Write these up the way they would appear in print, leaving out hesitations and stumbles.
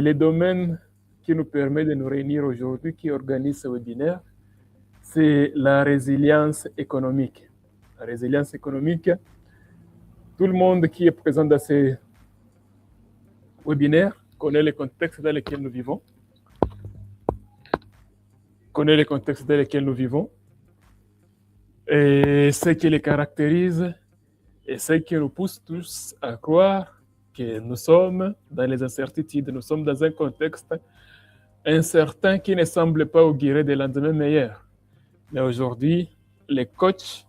les domaines qui nous permettent de nous réunir aujourd'hui, qui organisent ce webinaire, c'est la résilience économique. La résilience économique, tout le monde qui est présent dans ce webinaire connaît le contexte dans lequel nous vivons, et ce qui les caractérise et ce qui nous pousse tous à croire que nous sommes dans les incertitudes, nous sommes dans un contexte incertain qui ne semble pas augurer des lendemains meilleurs. Mais aujourd'hui, le coach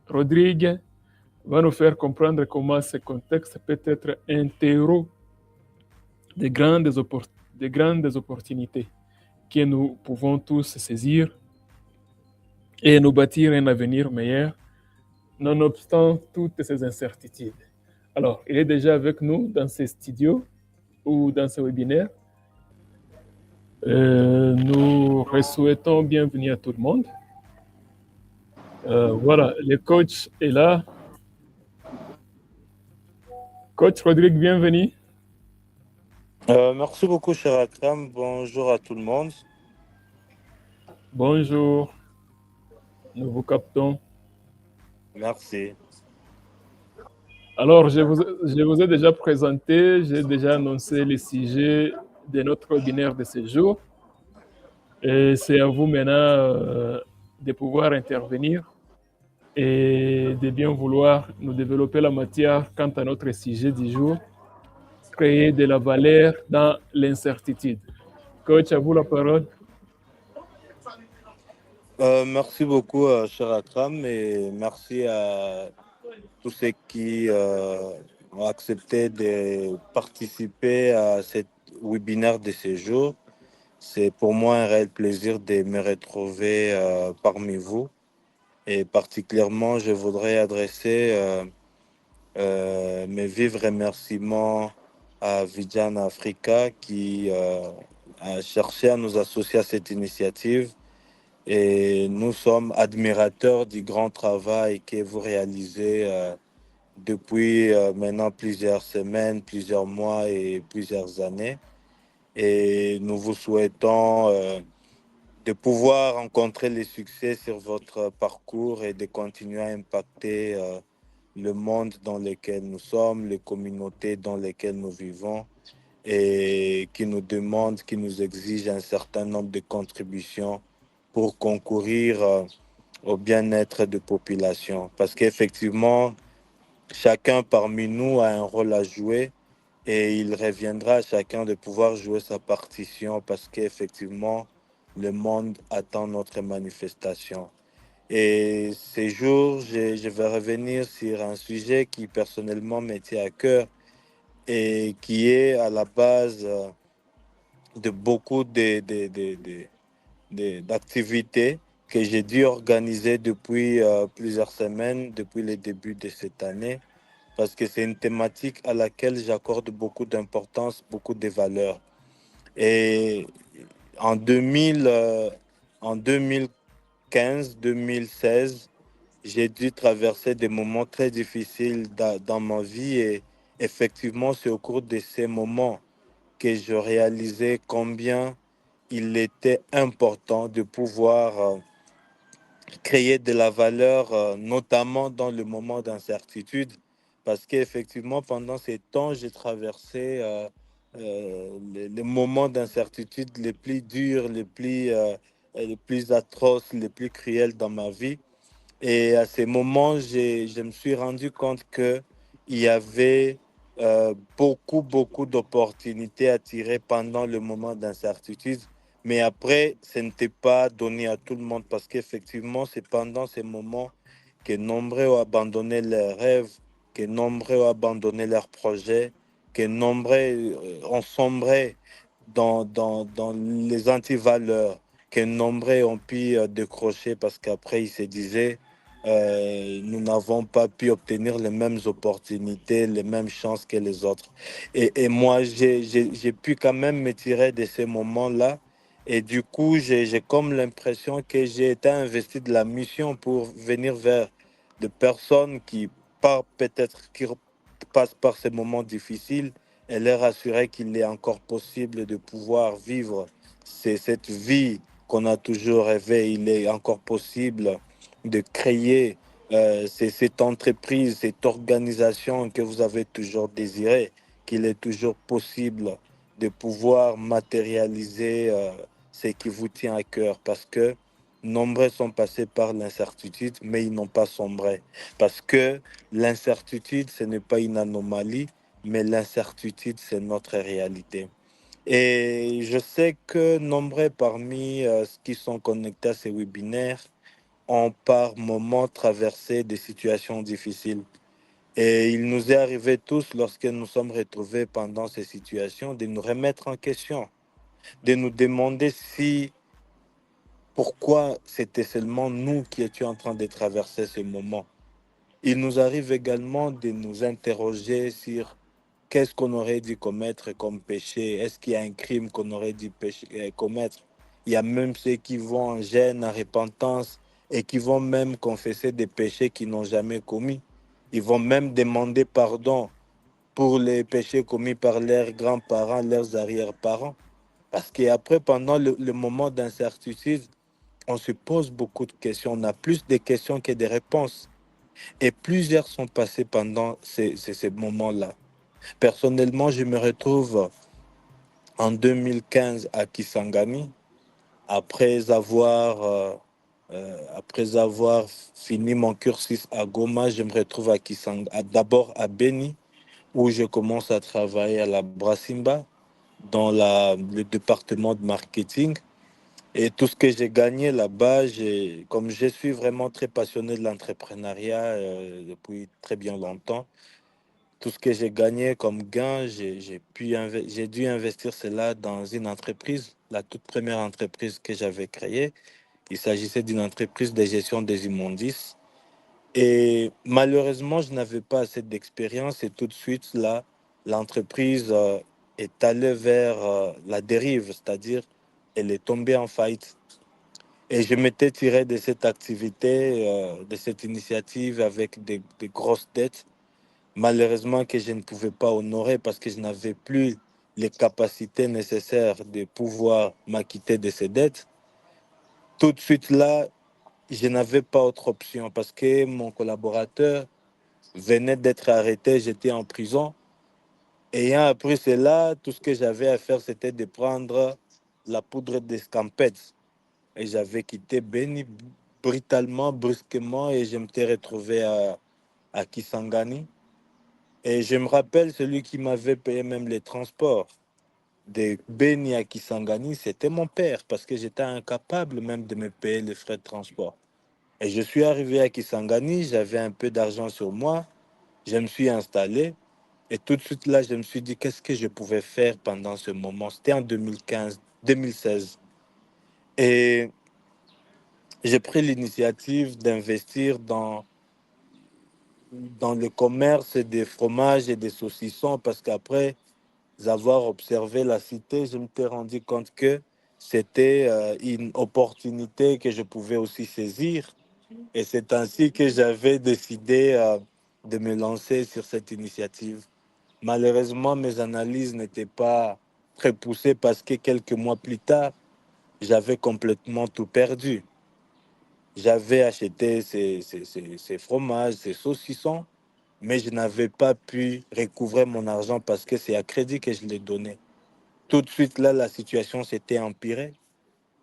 Rodrigue va nous faire comprendre comment ce contexte peut être un terreau de grandes opportunités que nous pouvons tous saisir et nous bâtir un avenir meilleur, nonobstant toutes ces incertitudes. Alors, il est déjà avec nous dans ce studio ou dans ce webinaire. Nous souhaitons bienvenue à tout le monde. Voilà, le coach est là. Coach Rodrigue, bienvenue. Merci beaucoup, cher Akram. Bonjour à tout le monde. Bonjour, nous vous captons. Merci. Alors, je vous ai déjà présenté, j'ai déjà annoncé les sujets de notre webinaire de ce jour. Et c'est à vous maintenant de pouvoir intervenir et de bien vouloir nous développer la matière quant à notre sujet du jour, créer de la valeur dans l'incertitude. Coach, à vous la parole. Merci beaucoup, cher Akram, et merci à tous ceux qui ont accepté de participer à cet webinaire de ce jour. C'est pour moi un réel plaisir de me retrouver parmi vous. Et particulièrement, je voudrais adresser mes vifs remerciements à Vijan Africa qui a cherché à nous associer à cette initiative. Et nous sommes admirateurs du grand travail que vous réalisez depuis maintenant plusieurs semaines, plusieurs mois et plusieurs années. Et nous vous souhaitons de pouvoir rencontrer les succès sur votre parcours et de continuer à impacter le monde dans lequel nous sommes, les communautés dans lesquelles nous vivons et qui nous demandent, qui nous exigent un certain nombre de contributions pour concourir au bien-être de population. Parce qu'effectivement, chacun parmi nous a un rôle à jouer et il reviendra à chacun de pouvoir jouer sa partition parce qu'effectivement, le monde attend notre manifestation. Et ces jours, je vais revenir sur un sujet qui personnellement me tient à cœur et qui est à la base de beaucoup d'activités que j'ai dû organiser depuis plusieurs semaines, depuis le début de cette année, parce que c'est une thématique à laquelle j'accorde beaucoup d'importance, beaucoup de valeur. Et en 2015-2016, j'ai dû traverser des moments très difficiles dans ma vie et effectivement, c'est au cours de ces moments que je réalisais combien il était important de pouvoir créer de la valeur, notamment dans le moment d'incertitude, parce qu'effectivement, pendant ces temps, j'ai traversé les moments d'incertitude les plus durs, les plus atroces, les plus cruels dans ma vie. Et à ces moments, je me suis rendu compte qu'il y avait beaucoup d'opportunités à tirer pendant le moment d'incertitude. Mais après, ce n'était pas donné à tout le monde parce qu'effectivement, c'est pendant ces moments que nombreux ont abandonné leurs rêves, que nombreux ont abandonné leurs projets, que nombreux ont sombré dans les antivaleurs, que nombreux ont pu décrocher parce qu'après, ils se disaient nous n'avons pas pu obtenir les mêmes opportunités, les mêmes chances que les autres. Et moi, j'ai pu quand même me tirer de ces moments-là. Et du coup, j'ai comme l'impression que j'ai été investi de la mission pour venir vers des personnes qui, peut-être, qui passent par ces moments difficiles et leur assurer qu'il est encore possible de pouvoir vivre cette vie qu'on a toujours rêvé. Il est encore possible de créer cette entreprise, cette organisation que vous avez toujours désirée, qu'il est toujours possible de pouvoir matérialiser ce qui vous tient à cœur. Parce que nombreux sont passés par l'incertitude, mais ils n'ont pas sombré. Parce que l'incertitude, ce n'est pas une anomalie, mais l'incertitude, c'est notre réalité. Et je sais que nombreux parmi ceux qui sont connectés à ces webinaires ont par moments traversé des situations difficiles. Et il nous est arrivé tous, lorsque nous sommes retrouvés pendant ces situations, de nous remettre en question, de nous demander si, pourquoi c'était seulement nous qui étions en train de traverser ce moment. Il nous arrive également de nous interroger sur qu'est-ce qu'on aurait dû commettre comme péché. Est-ce qu'il y a un crime qu'on aurait dû commettre? Il y a même ceux qui vont en gêne, en repentance, et qui vont même confesser des péchés qu'ils n'ont jamais commis. Ils vont même demander pardon pour les péchés commis par leurs grands-parents, leurs arrière-parents. Parce qu'après, pendant le moment d'incertitude, on se pose beaucoup de questions. On a plus de questions que de réponses. Et plusieurs sont passés pendant ces moments-là. Personnellement, je me retrouve en 2015 à Kisangani, après après avoir fini mon cursus à Goma. Je me retrouve à Kisangani, d'abord à Beni, où je commence à travailler à la Brassimba, dans le département de marketing. Et tout ce que j'ai gagné là-bas, comme je suis vraiment très passionné de l'entrepreneuriat depuis très bien longtemps, tout ce que j'ai gagné comme gain, j'ai dû investir cela dans une entreprise, la toute première entreprise que j'avais créée. Il s'agissait d'une entreprise de gestion des immondices. Et malheureusement, je n'avais pas assez d'expérience et tout de suite, là, l'entreprise est allée vers la dérive, c'est-à-dire elle est tombée en faillite. Et je m'étais tiré de cette activité, de cette initiative avec des grosses dettes, malheureusement que je ne pouvais pas honorer parce que je n'avais plus les capacités nécessaires de pouvoir m'acquitter de ces dettes. Tout de suite là, je n'avais pas autre option parce que mon collaborateur venait d'être arrêté, j'étais en prison. Ayant appris cela, tout ce que j'avais à faire, c'était de prendre la poudre d'escampette. Et j'avais quitté Beni brutalement, brusquement, et je m'étais retrouvé à Kisangani. Et je me rappelle, celui qui m'avait payé même les transports de Beni à Kisangani, c'était mon père, parce que j'étais incapable même de me payer les frais de transport. Et je suis arrivé à Kisangani, j'avais un peu d'argent sur moi, je me suis installé, et tout de suite là, je me suis dit, qu'est-ce que je pouvais faire pendant ce moment? C'était en 2015, 2016. Et j'ai pris l'initiative d'investir dans le commerce des fromages et des saucissons, parce qu'après avoir observé la cité, je me suis rendu compte que c'était une opportunité que je pouvais aussi saisir. Et c'est ainsi que j'avais décidé de me lancer sur cette initiative. Malheureusement, mes analyses n'étaient pas très poussées parce que quelques mois plus tard, j'avais complètement tout perdu. J'avais acheté ces fromages, ces saucissons, mais je n'avais pas pu recouvrer mon argent parce que c'est à crédit que je l'ai donné. Tout de suite, là, la situation s'était empirée.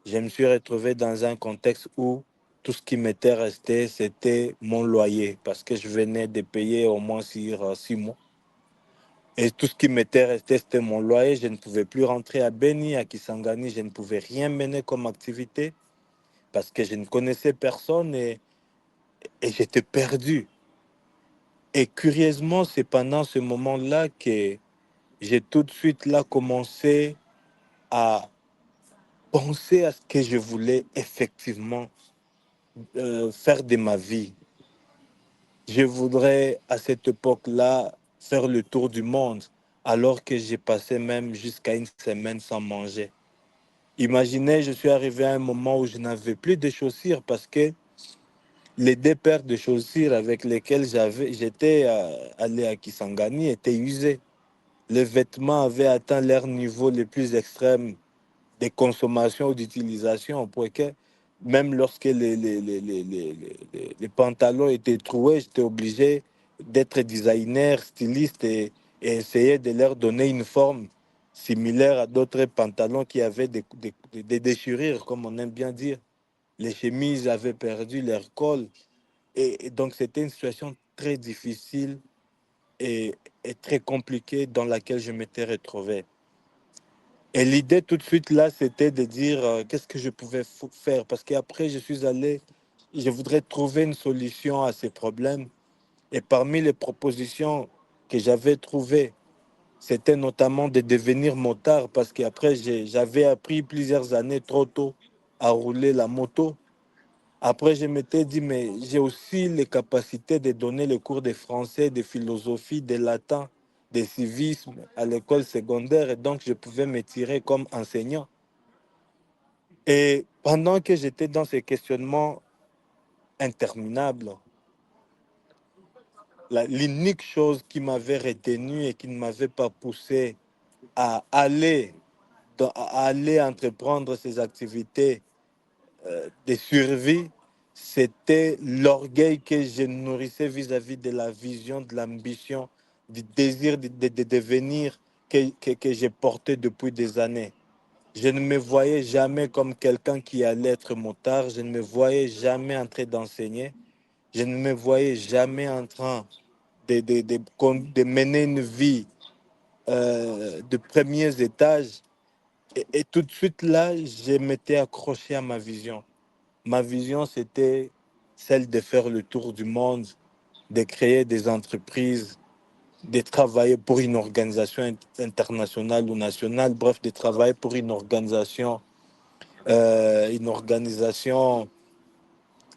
Je me suis retrouvé dans un contexte où tout ce qui m'était resté, c'était mon loyer, parce que je venais de payer au moins sur 6 mois. Et tout ce qui m'était resté, c'était mon loyer. Je ne pouvais plus rentrer à Beni, à Kisangani. Je ne pouvais rien mener comme activité parce que je ne connaissais personne et j'étais perdu. Et curieusement, c'est pendant ce moment-là que j'ai tout de suite là commencé à penser à ce que je voulais effectivement faire de ma vie. Je voudrais à cette époque-là faire le tour du monde alors que j'ai passé même jusqu'à une semaine sans manger. Imaginez, je suis arrivé à un moment où je n'avais plus de chaussures parce que les deux paires de chaussures avec lesquelles j'étais allé à Kisangani étaient usées. Les vêtements avaient atteint leur niveau le plus extrême de consommation ou d'utilisation, pour que même lorsque les pantalons étaient troués, j'étais obligé d'être designer, styliste et essayer de leur donner une forme similaire à d'autres pantalons qui avaient des déchirures, comme on aime bien dire. Les chemises avaient perdu leur col. Et donc, c'était une situation très difficile et, et très compliquée dans laquelle je m'étais retrouvé. Et l'idée tout de suite là, c'était de dire qu'est-ce que je pouvais faire. Parce qu'après, je suis allé, je voudrais trouver une solution à ces problèmes. Et parmi les propositions que j'avais trouvées, c'était notamment de devenir motard. Parce qu'après, j'avais appris plusieurs années trop tôt à rouler la moto. Après, je m'étais dit, mais j'ai aussi les capacités de donner les cours de français, de philosophie, de latin, de civisme à l'école secondaire. Et donc, je pouvais me tirer comme enseignant. Et pendant que j'étais dans ces questionnements interminables, l'unique chose qui m'avait retenu et qui ne m'avait pas poussé à aller, à aller entreprendre ces activités de survie, c'était l'orgueil que je nourrissais vis-à-vis de la vision, de l'ambition, du désir de devenir que j'ai porté depuis des années. Je ne me voyais jamais comme quelqu'un qui allait être motard. Je ne me voyais jamais en train d'enseigner. Je ne me voyais jamais en train de mener une vie de premiers étages. Et tout de suite là, je m'étais accroché à ma vision. Ma vision, c'était celle de faire le tour du monde, de créer des entreprises, de travailler pour une organisation internationale ou nationale, bref, de travailler pour une organisation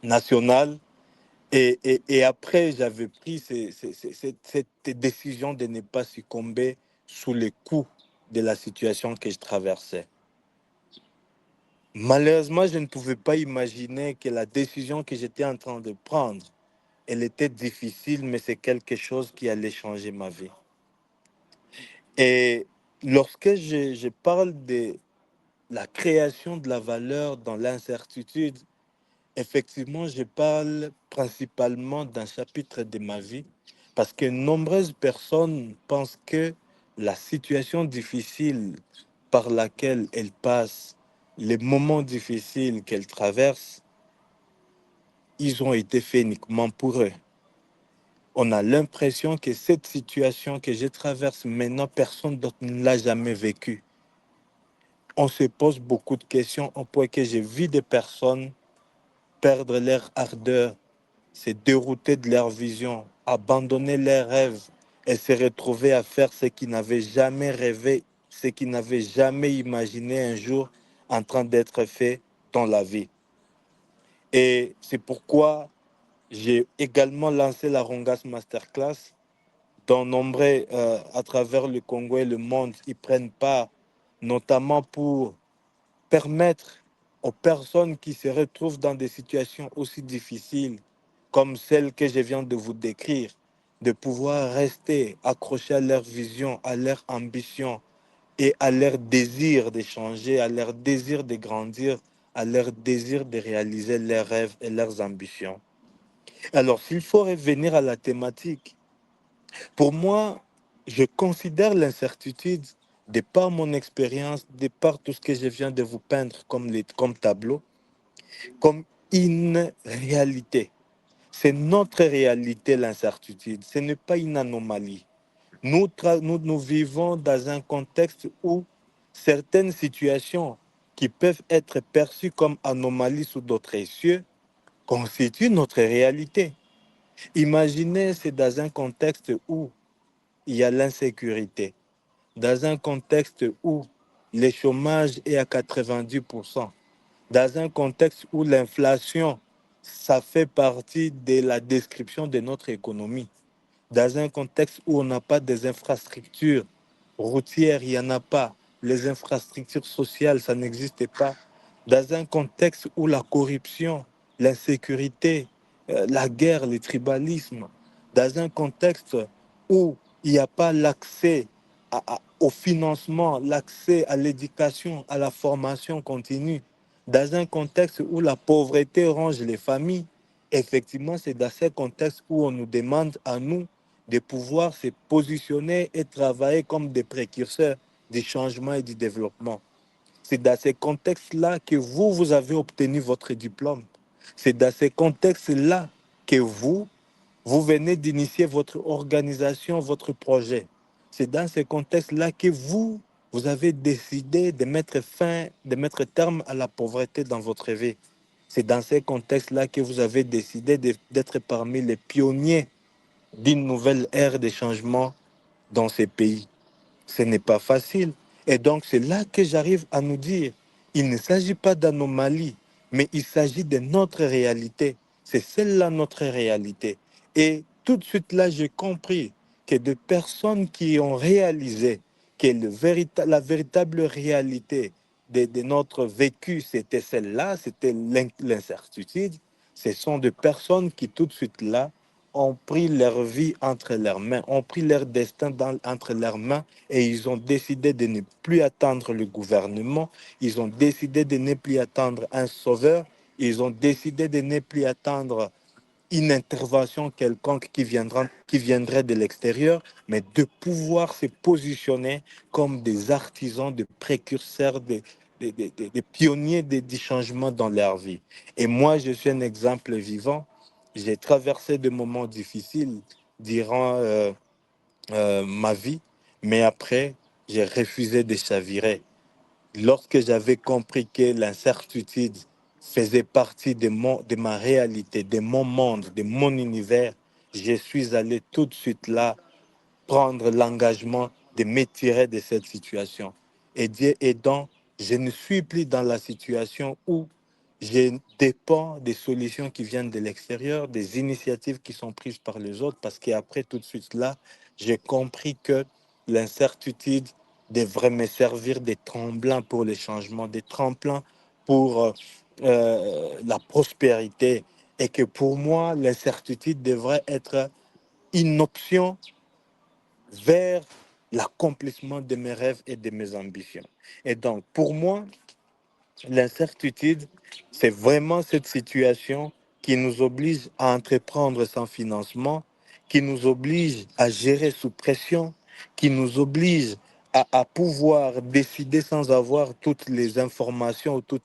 nationale. Et après, j'avais pris cette décision de ne pas succomber sous les coups de la situation que je traversais. Malheureusement, je ne pouvais pas imaginer que la décision que j'étais en train de prendre, elle était difficile, mais c'est quelque chose qui allait changer ma vie. Et lorsque je parle de la création de la valeur dans l'incertitude, effectivement, je parle principalement d'un chapitre de ma vie parce que nombreuses personnes pensent que la situation difficile par laquelle elles passent, les moments difficiles qu'elles traversent, ils ont été faits uniquement pour eux. On a l'impression que cette situation que je traverse maintenant, personne d'autre ne l'a jamais vécue. On se pose beaucoup de questions au point que je vis des personnes perdre leur ardeur, se dérouter de leur vision, abandonner leurs rêves et se retrouver à faire ce qu'ils n'avaient jamais rêvé, ce qu'ils n'avaient jamais imaginé un jour en train d'être fait dans la vie. Et c'est pourquoi j'ai également lancé la Rongas Masterclass, dont nombreux à travers le Congo et le monde y prennent part, notamment pour permettre aux personnes qui se retrouvent dans des situations aussi difficiles comme celle que je viens de vous décrire, de pouvoir rester accrochés à leur vision, à leur ambition et à leur désir de changer, à leur désir de grandir, à leur désir de réaliser leurs rêves et leurs ambitions. Alors, s'il faut revenir à la thématique, pour moi, je considère l'incertitude, de par mon expérience, de par tout ce que je viens de vous peindre comme tableau, comme une réalité. C'est notre réalité, l'incertitude. Ce n'est pas une anomalie. Nous vivons dans un contexte où certaines situations qui peuvent être perçues comme anomalies sous d'autres cieux constituent notre réalité. Imaginez, c'est dans un contexte où il y a l'insécurité, dans un contexte où le chômage est à 90%, dans un contexte où l'inflation, ça fait partie de la description de notre économie, dans un contexte où on n'a pas des infrastructures routières, il n'y en a pas, les infrastructures sociales, ça n'existe pas, dans un contexte où la corruption, l'insécurité, la guerre, le tribalisme, dans un contexte où il n'y a pas l'accès au financement, l'accès à l'éducation, à la formation continue, dans un contexte où la pauvreté ronge les familles. Effectivement, c'est dans ce contexte où on nous demande à nous de pouvoir se positionner et travailler comme des précurseurs du changement et du développement. C'est dans ces contextes-là que vous avez obtenu votre diplôme. C'est dans ces contextes-là que vous venez d'initier votre organisation, votre projet. C'est dans ces contextes-là que vous avez décidé de mettre fin, de mettre terme à la pauvreté dans votre vie. C'est dans ces contextes-là que vous avez décidé d'être parmi les pionniers d'une nouvelle ère de changement dans ces pays. Ce n'est pas facile. Et donc, c'est là que j'arrive à nous dire, il ne s'agit pas d'anomalie, mais il s'agit de notre réalité. C'est celle-là notre réalité. Et tout de suite là, j'ai compris que des personnes qui ont réalisé que la véritable réalité de notre vécu, c'était celle-là, c'était l'incertitude. Ce sont des personnes qui tout de suite là ont pris leur vie entre leurs mains, ont pris leur destin entre leurs mains et ils ont décidé de ne plus attendre le gouvernement, ils ont décidé de ne plus attendre un sauveur, ils ont décidé de ne plus attendre une intervention quelconque qui viendrait de l'extérieur, mais de pouvoir se positionner comme des artisans, des précurseurs, des pionniers du changement dans leur vie. Et moi, je suis un exemple vivant. J'ai traversé des moments difficiles durant ma vie, mais après, j'ai refusé de chavirer. Lorsque j'avais compris que l'incertitude faisait partie de ma réalité, de mon monde, de mon univers, je suis allé tout de suite là prendre l'engagement de me tirer de cette situation. Et Dieu aidant, je ne suis plus dans la situation où je dépends des solutions qui viennent de l'extérieur, des initiatives qui sont prises par les autres, parce qu'après tout de suite là, j'ai compris que l'incertitude devrait me servir de tremplin pour les changements, des tremplins pour la prospérité, et que pour moi, l'incertitude devrait être une option vers l'accomplissement de mes rêves et de mes ambitions. Et donc, pour moi, l'incertitude, c'est vraiment cette situation qui nous oblige à entreprendre sans financement, qui nous oblige à gérer sous pression, qui nous oblige à pouvoir décider sans avoir toutes les informations ou tout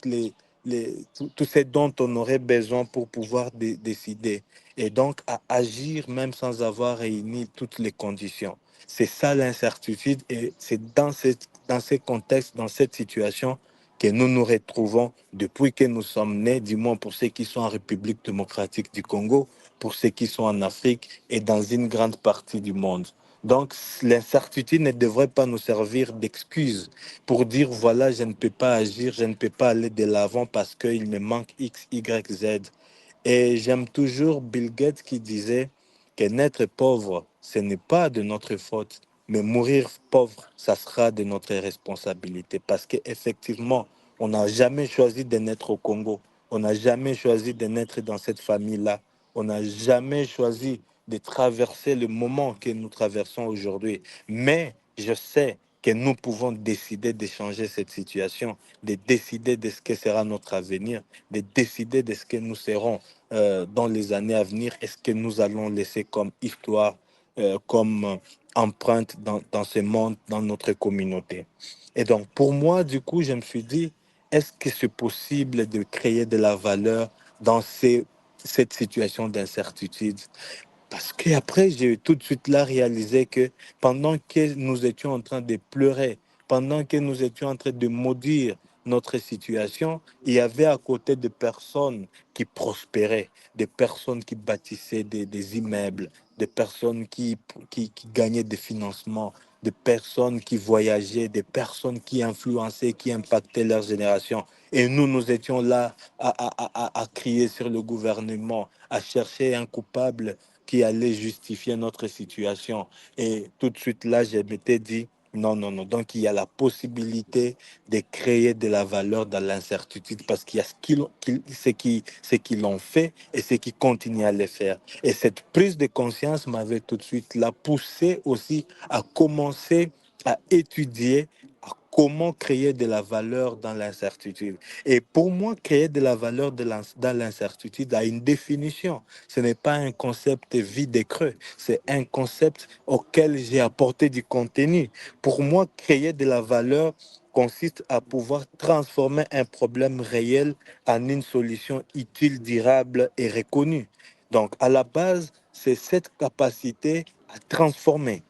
ce dont on aurait besoin pour pouvoir décider. Et donc à agir même sans avoir réuni toutes les conditions. C'est ça l'incertitude et c'est dans ces contextes, dans cette situation que nous nous retrouvons depuis que nous sommes nés, du moins pour ceux qui sont en République démocratique du Congo, pour ceux qui sont en Afrique et dans une grande partie du monde. Donc l'incertitude ne devrait pas nous servir d'excuse pour dire voilà, je ne peux pas agir, je ne peux pas aller de l'avant parce qu'il me manque X, Y, Z. Et j'aime toujours Bill Gates qui disait que naître pauvre, ce n'est pas de notre faute, mais mourir pauvre, ça sera de notre responsabilité. Parce qu'effectivement, on n'a jamais choisi de naître au Congo. On n'a jamais choisi de naître dans cette famille-là. On n'a jamais choisi de traverser le moment que nous traversons aujourd'hui. Mais je sais que nous pouvons décider de changer cette situation, de décider de ce que sera notre avenir, de décider de ce que nous serons dans les années à venir et ce que nous allons laisser comme histoire, comme empreinte dans ce monde, dans notre communauté. Et donc, pour moi, du coup, je me suis dit, est-ce que c'est possible de créer de la valeur dans cette situation d'incertitude? Parce qu'après, j'ai tout de suite là réalisé que pendant que nous étions en train de pleurer, pendant que nous étions en train de maudire notre situation, il y avait à côté des personnes qui prospéraient, des personnes qui bâtissaient des immeubles, des personnes qui gagnaient des financements, des personnes qui voyageaient, des personnes qui influençaient, qui impactaient leur génération. Et nous, nous étions là à crier sur le gouvernement, à chercher un coupable qui allait justifier notre situation. Et tout de suite là, je m'étais dit, non, non, non. Donc, il y a la possibilité de créer de la valeur dans l'incertitude parce qu'il y a ce qu'ils l'ont fait et ce qui continuent à le faire. Et cette prise de conscience m'avait tout de suite là poussé aussi à commencer à étudier à comment créer de la valeur dans l'incertitude. Et pour moi, créer de la valeur dans l'incertitude a une définition. Ce n'est pas un concept vide et creux, c'est un concept auquel j'ai apporté du contenu. Pour moi, créer de la valeur consiste à pouvoir transformer un problème réel en une solution utile, durable et reconnue. Donc, à la base, c'est cette capacité à transformer,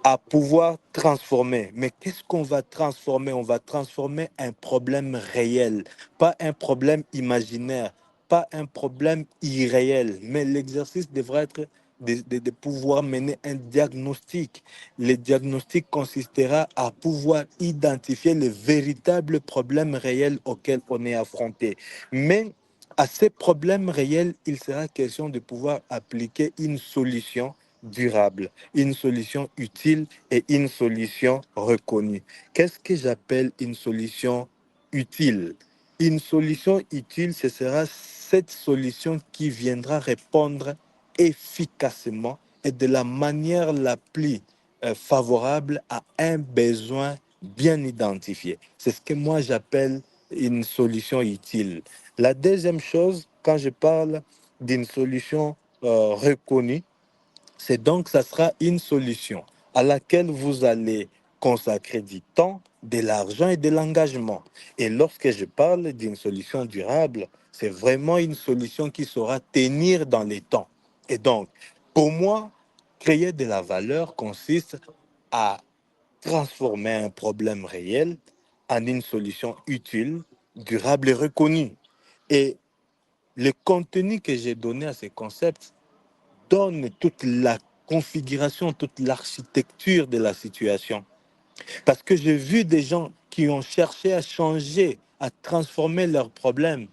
à pouvoir transformer. Mais qu'est-ce qu'on va transformer? On va transformer un problème réel, pas un problème imaginaire, pas un problème irréel. Mais l'exercice devrait être de pouvoir mener un diagnostic. Le diagnostic consistera à pouvoir identifier les véritables problèmes réels auxquels on est affronté. Mais à ces problèmes réels, il sera question de pouvoir appliquer une solution durable, une solution utile et une solution reconnue. Qu'est-ce que j'appelle une solution utile? Une solution utile, ce sera cette solution qui viendra répondre efficacement et de la manière la plus favorable à un besoin bien identifié. C'est ce que moi j'appelle une solution utile. La deuxième chose, quand je parle d'une solution reconnue, c'est donc, ça sera une solution à laquelle vous allez consacrer du temps, de l'argent et de l'engagement. Et lorsque je parle d'une solution durable, c'est vraiment une solution qui saura tenir dans les temps. Et donc, pour moi, créer de la valeur consiste à transformer un problème réel en une solution utile, durable et reconnue. Et le contenu que j'ai donné à ces concepts donne toute la configuration, toute l'architecture de la situation. Parce que j'ai vu des gens qui ont cherché à changer, à transformer leurs problèmes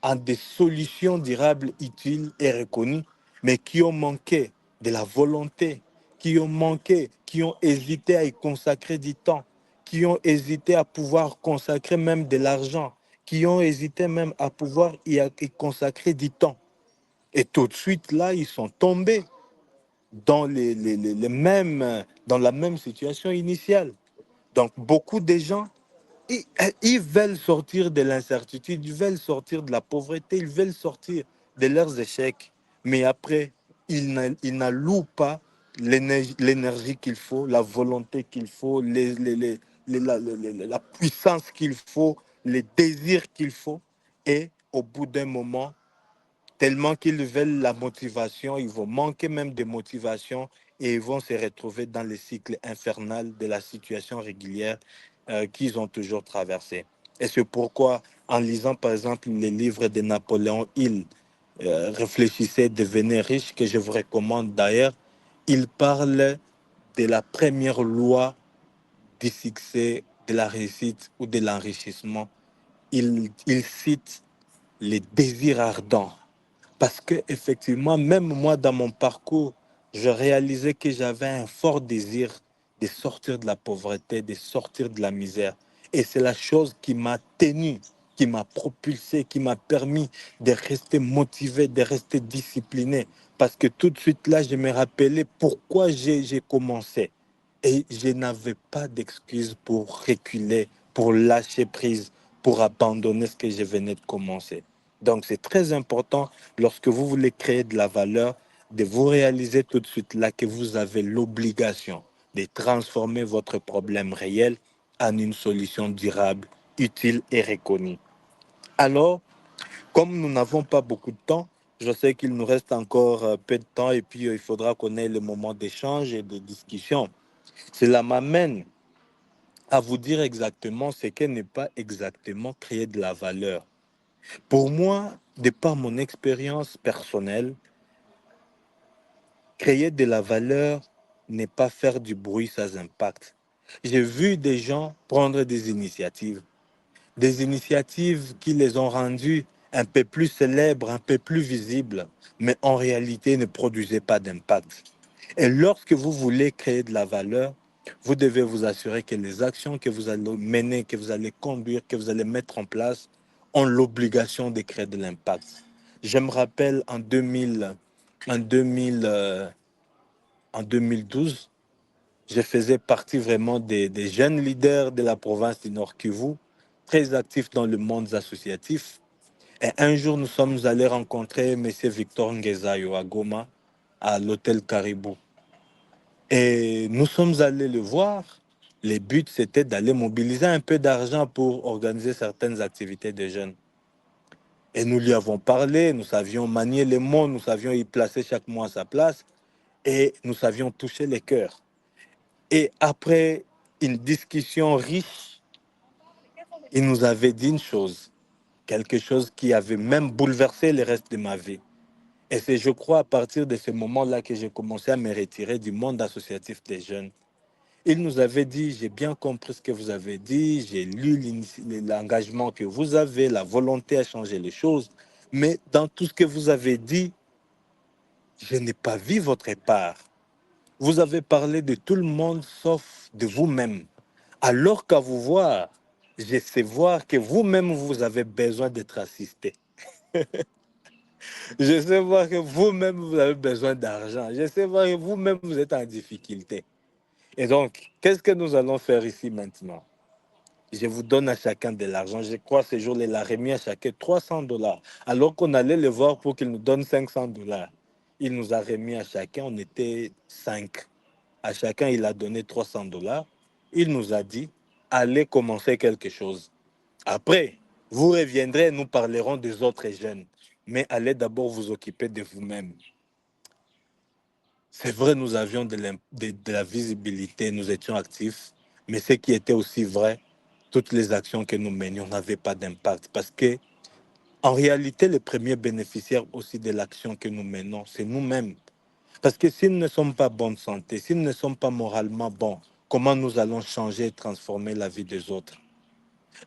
en des solutions durables, utiles et reconnues, mais qui ont manqué de la volonté, qui ont manqué, qui ont hésité à y consacrer du temps, qui ont hésité à pouvoir consacrer même de l'argent, qui ont hésité même à pouvoir y consacrer du temps. Et tout de suite, là, ils sont tombés dans les mêmes, dans la même situation initiale. Donc, beaucoup de gens, ils veulent sortir de l'incertitude, ils veulent sortir de la pauvreté, ils veulent sortir de leurs échecs. Mais après, ils n'allouent pas l'énergie qu'il faut, la volonté qu'il faut, la puissance qu'il faut, les désirs qu'il faut. Et au bout d'un moment, tellement qu'ils veulent la motivation, ils vont manquer même de motivation et ils vont se retrouver dans le cycle infernal de la situation régulière qu'ils ont toujours traversé. Et c'est pourquoi, en lisant par exemple les livres de Napoléon Hill, Réfléchissez, devenez riche, que je vous recommande d'ailleurs, il parle de la première loi du succès, de la réussite ou de l'enrichissement. Il cite les désirs ardents. Parce que effectivement, même moi, dans mon parcours, je réalisais que j'avais un fort désir de sortir de la pauvreté, de sortir de la misère. Et c'est la chose qui m'a tenu, qui m'a propulsé, qui m'a permis de rester motivé, de rester discipliné. Parce que tout de suite là, je me rappelais pourquoi j'ai commencé. Et je n'avais pas d'excuse pour reculer, pour lâcher prise, pour abandonner ce que je venais de commencer. Donc, c'est très important lorsque vous voulez créer de la valeur, de vous réaliser tout de suite là que vous avez l'obligation de transformer votre problème réel en une solution durable, utile et reconnue. Alors, comme nous n'avons pas beaucoup de temps, je sais qu'il nous reste encore peu de temps et puis il faudra qu'on ait le moment d'échange et de discussion. Cela m'amène à vous dire exactement ce qu'est n'est pas exactement créer de la valeur. Pour moi, de par mon expérience personnelle, créer de la valeur n'est pas faire du bruit sans impact. J'ai vu des gens prendre des initiatives qui les ont rendus un peu plus célèbres, un peu plus visibles, mais en réalité ne produisaient pas d'impact. Et lorsque vous voulez créer de la valeur, vous devez vous assurer que les actions que vous allez mener, que vous allez conduire, que vous allez mettre en place, ont l'obligation de créer de l'impact. Je me rappelle en 2000, en 2012, Je faisais partie vraiment des jeunes leaders de la province du Nord Kivu, très actifs dans le monde associatif. Et un jour, nous sommes allés rencontrer M. Victor Ngezayo à Goma, à l'hôtel Caribou. Et nous sommes allés le voir. Le but, c'était d'aller mobiliser un peu d'argent pour organiser certaines activités de jeunes. Et nous lui avons parlé, nous savions manier les mots, nous savions y placer chaque mot à sa place, et nous savions toucher les cœurs. Et après une discussion riche, il nous avait dit une chose, quelque chose qui avait même bouleversé le reste de ma vie. Et c'est, je crois, à partir de ce moment-là que j'ai commencé à me retirer du monde associatif des jeunes. Il nous avait dit, j'ai bien compris ce que vous avez dit, j'ai lu l'engagement que vous avez, la volonté à changer les choses, mais dans tout ce que vous avez dit, je n'ai pas vu votre part. Vous avez parlé de tout le monde sauf de vous-même. Alors qu'à vous voir, je sais voir que vous-même, vous avez besoin d'être assisté. Je sais voir que vous-même, vous avez besoin d'argent. Je sais voir que vous-même, vous êtes en difficulté. Et donc, qu'est-ce que nous allons faire ici maintenant? Je vous donne à chacun de l'argent. Je crois que ce jour, il a remis à chacun 300 dollars. Alors qu'on allait le voir pour qu'il nous donne 500 dollars. Il nous a remis à chacun, on était 5. À chacun, il a donné 300 dollars. Il nous a dit, allez commencer quelque chose. Après, vous reviendrez et nous parlerons des autres jeunes. Mais allez d'abord vous occuper de vous-même. C'est vrai, nous avions de la visibilité, nous étions actifs, mais ce qui était aussi vrai, toutes les actions que nous menions n'avaient pas d'impact parce que, en réalité, les premiers bénéficiaires aussi de l'action que nous menons, c'est nous-mêmes. Parce que si nous ne sommes pas bonne santé, si nous ne sommes pas moralement bons, comment nous allons changer et transformer la vie des autres?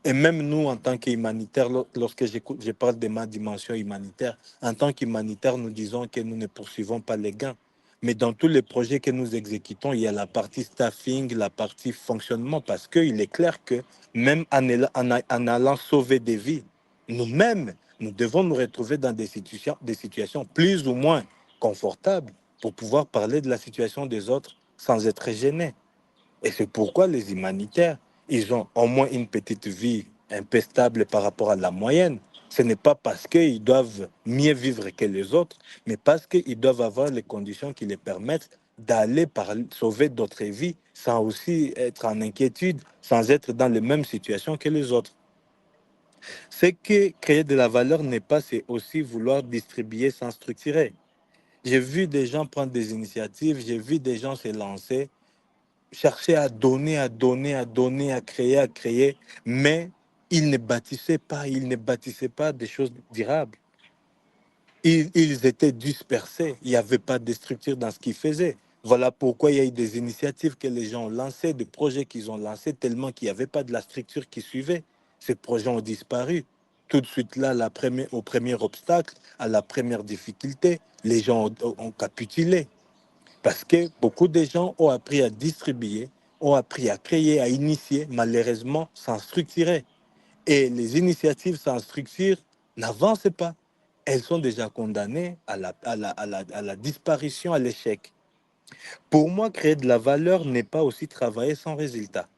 Et même nous, en tant qu'humanitaires, lorsque je parle de ma dimension humanitaire, en tant qu'humanitaires, nous disons que nous ne poursuivons pas les gains. Mais dans tous les projets que nous exécutons, il y a la partie staffing, la partie fonctionnement, parce qu'il est clair que même en allant sauver des vies, nous-mêmes, nous devons nous retrouver dans des situations plus ou moins confortables pour pouvoir parler de la situation des autres sans être gênés. Et c'est pourquoi les humanitaires, ils ont au moins une petite vie un peu stable par rapport à la moyenne. Ce n'est pas parce qu'ils doivent mieux vivre que les autres, mais parce qu'ils doivent avoir les conditions qui les permettent d'aller sauver d'autres vies sans aussi être en inquiétude, sans être dans les mêmes situations que les autres. Ce que créer de la valeur n'est pas, c'est aussi vouloir distribuer sans structurer. J'ai vu des gens prendre des initiatives, j'ai vu des gens se lancer, chercher à donner, à donner, à donner, à créer, mais ils ne bâtissaient pas des choses durables. Ils étaient dispersés, il n'y avait pas de structure dans ce qu'ils faisaient. Voilà pourquoi il y a eu des initiatives que les gens ont lancées, des projets qu'ils ont lancés, tellement qu'il n'y avait pas de la structure qui suivait. Ces projets ont disparu. Tout de suite là, au premier obstacle, à la première difficulté, les gens ont capitulé. Parce que beaucoup de gens ont appris à distribuer, ont appris à créer, à initier, malheureusement sans structurer. Et les initiatives sans structure n'avancent pas. Elles sont déjà condamnées à la disparition, à l'échec. Pour moi, créer de la valeur n'est pas aussi travailler sans résultat.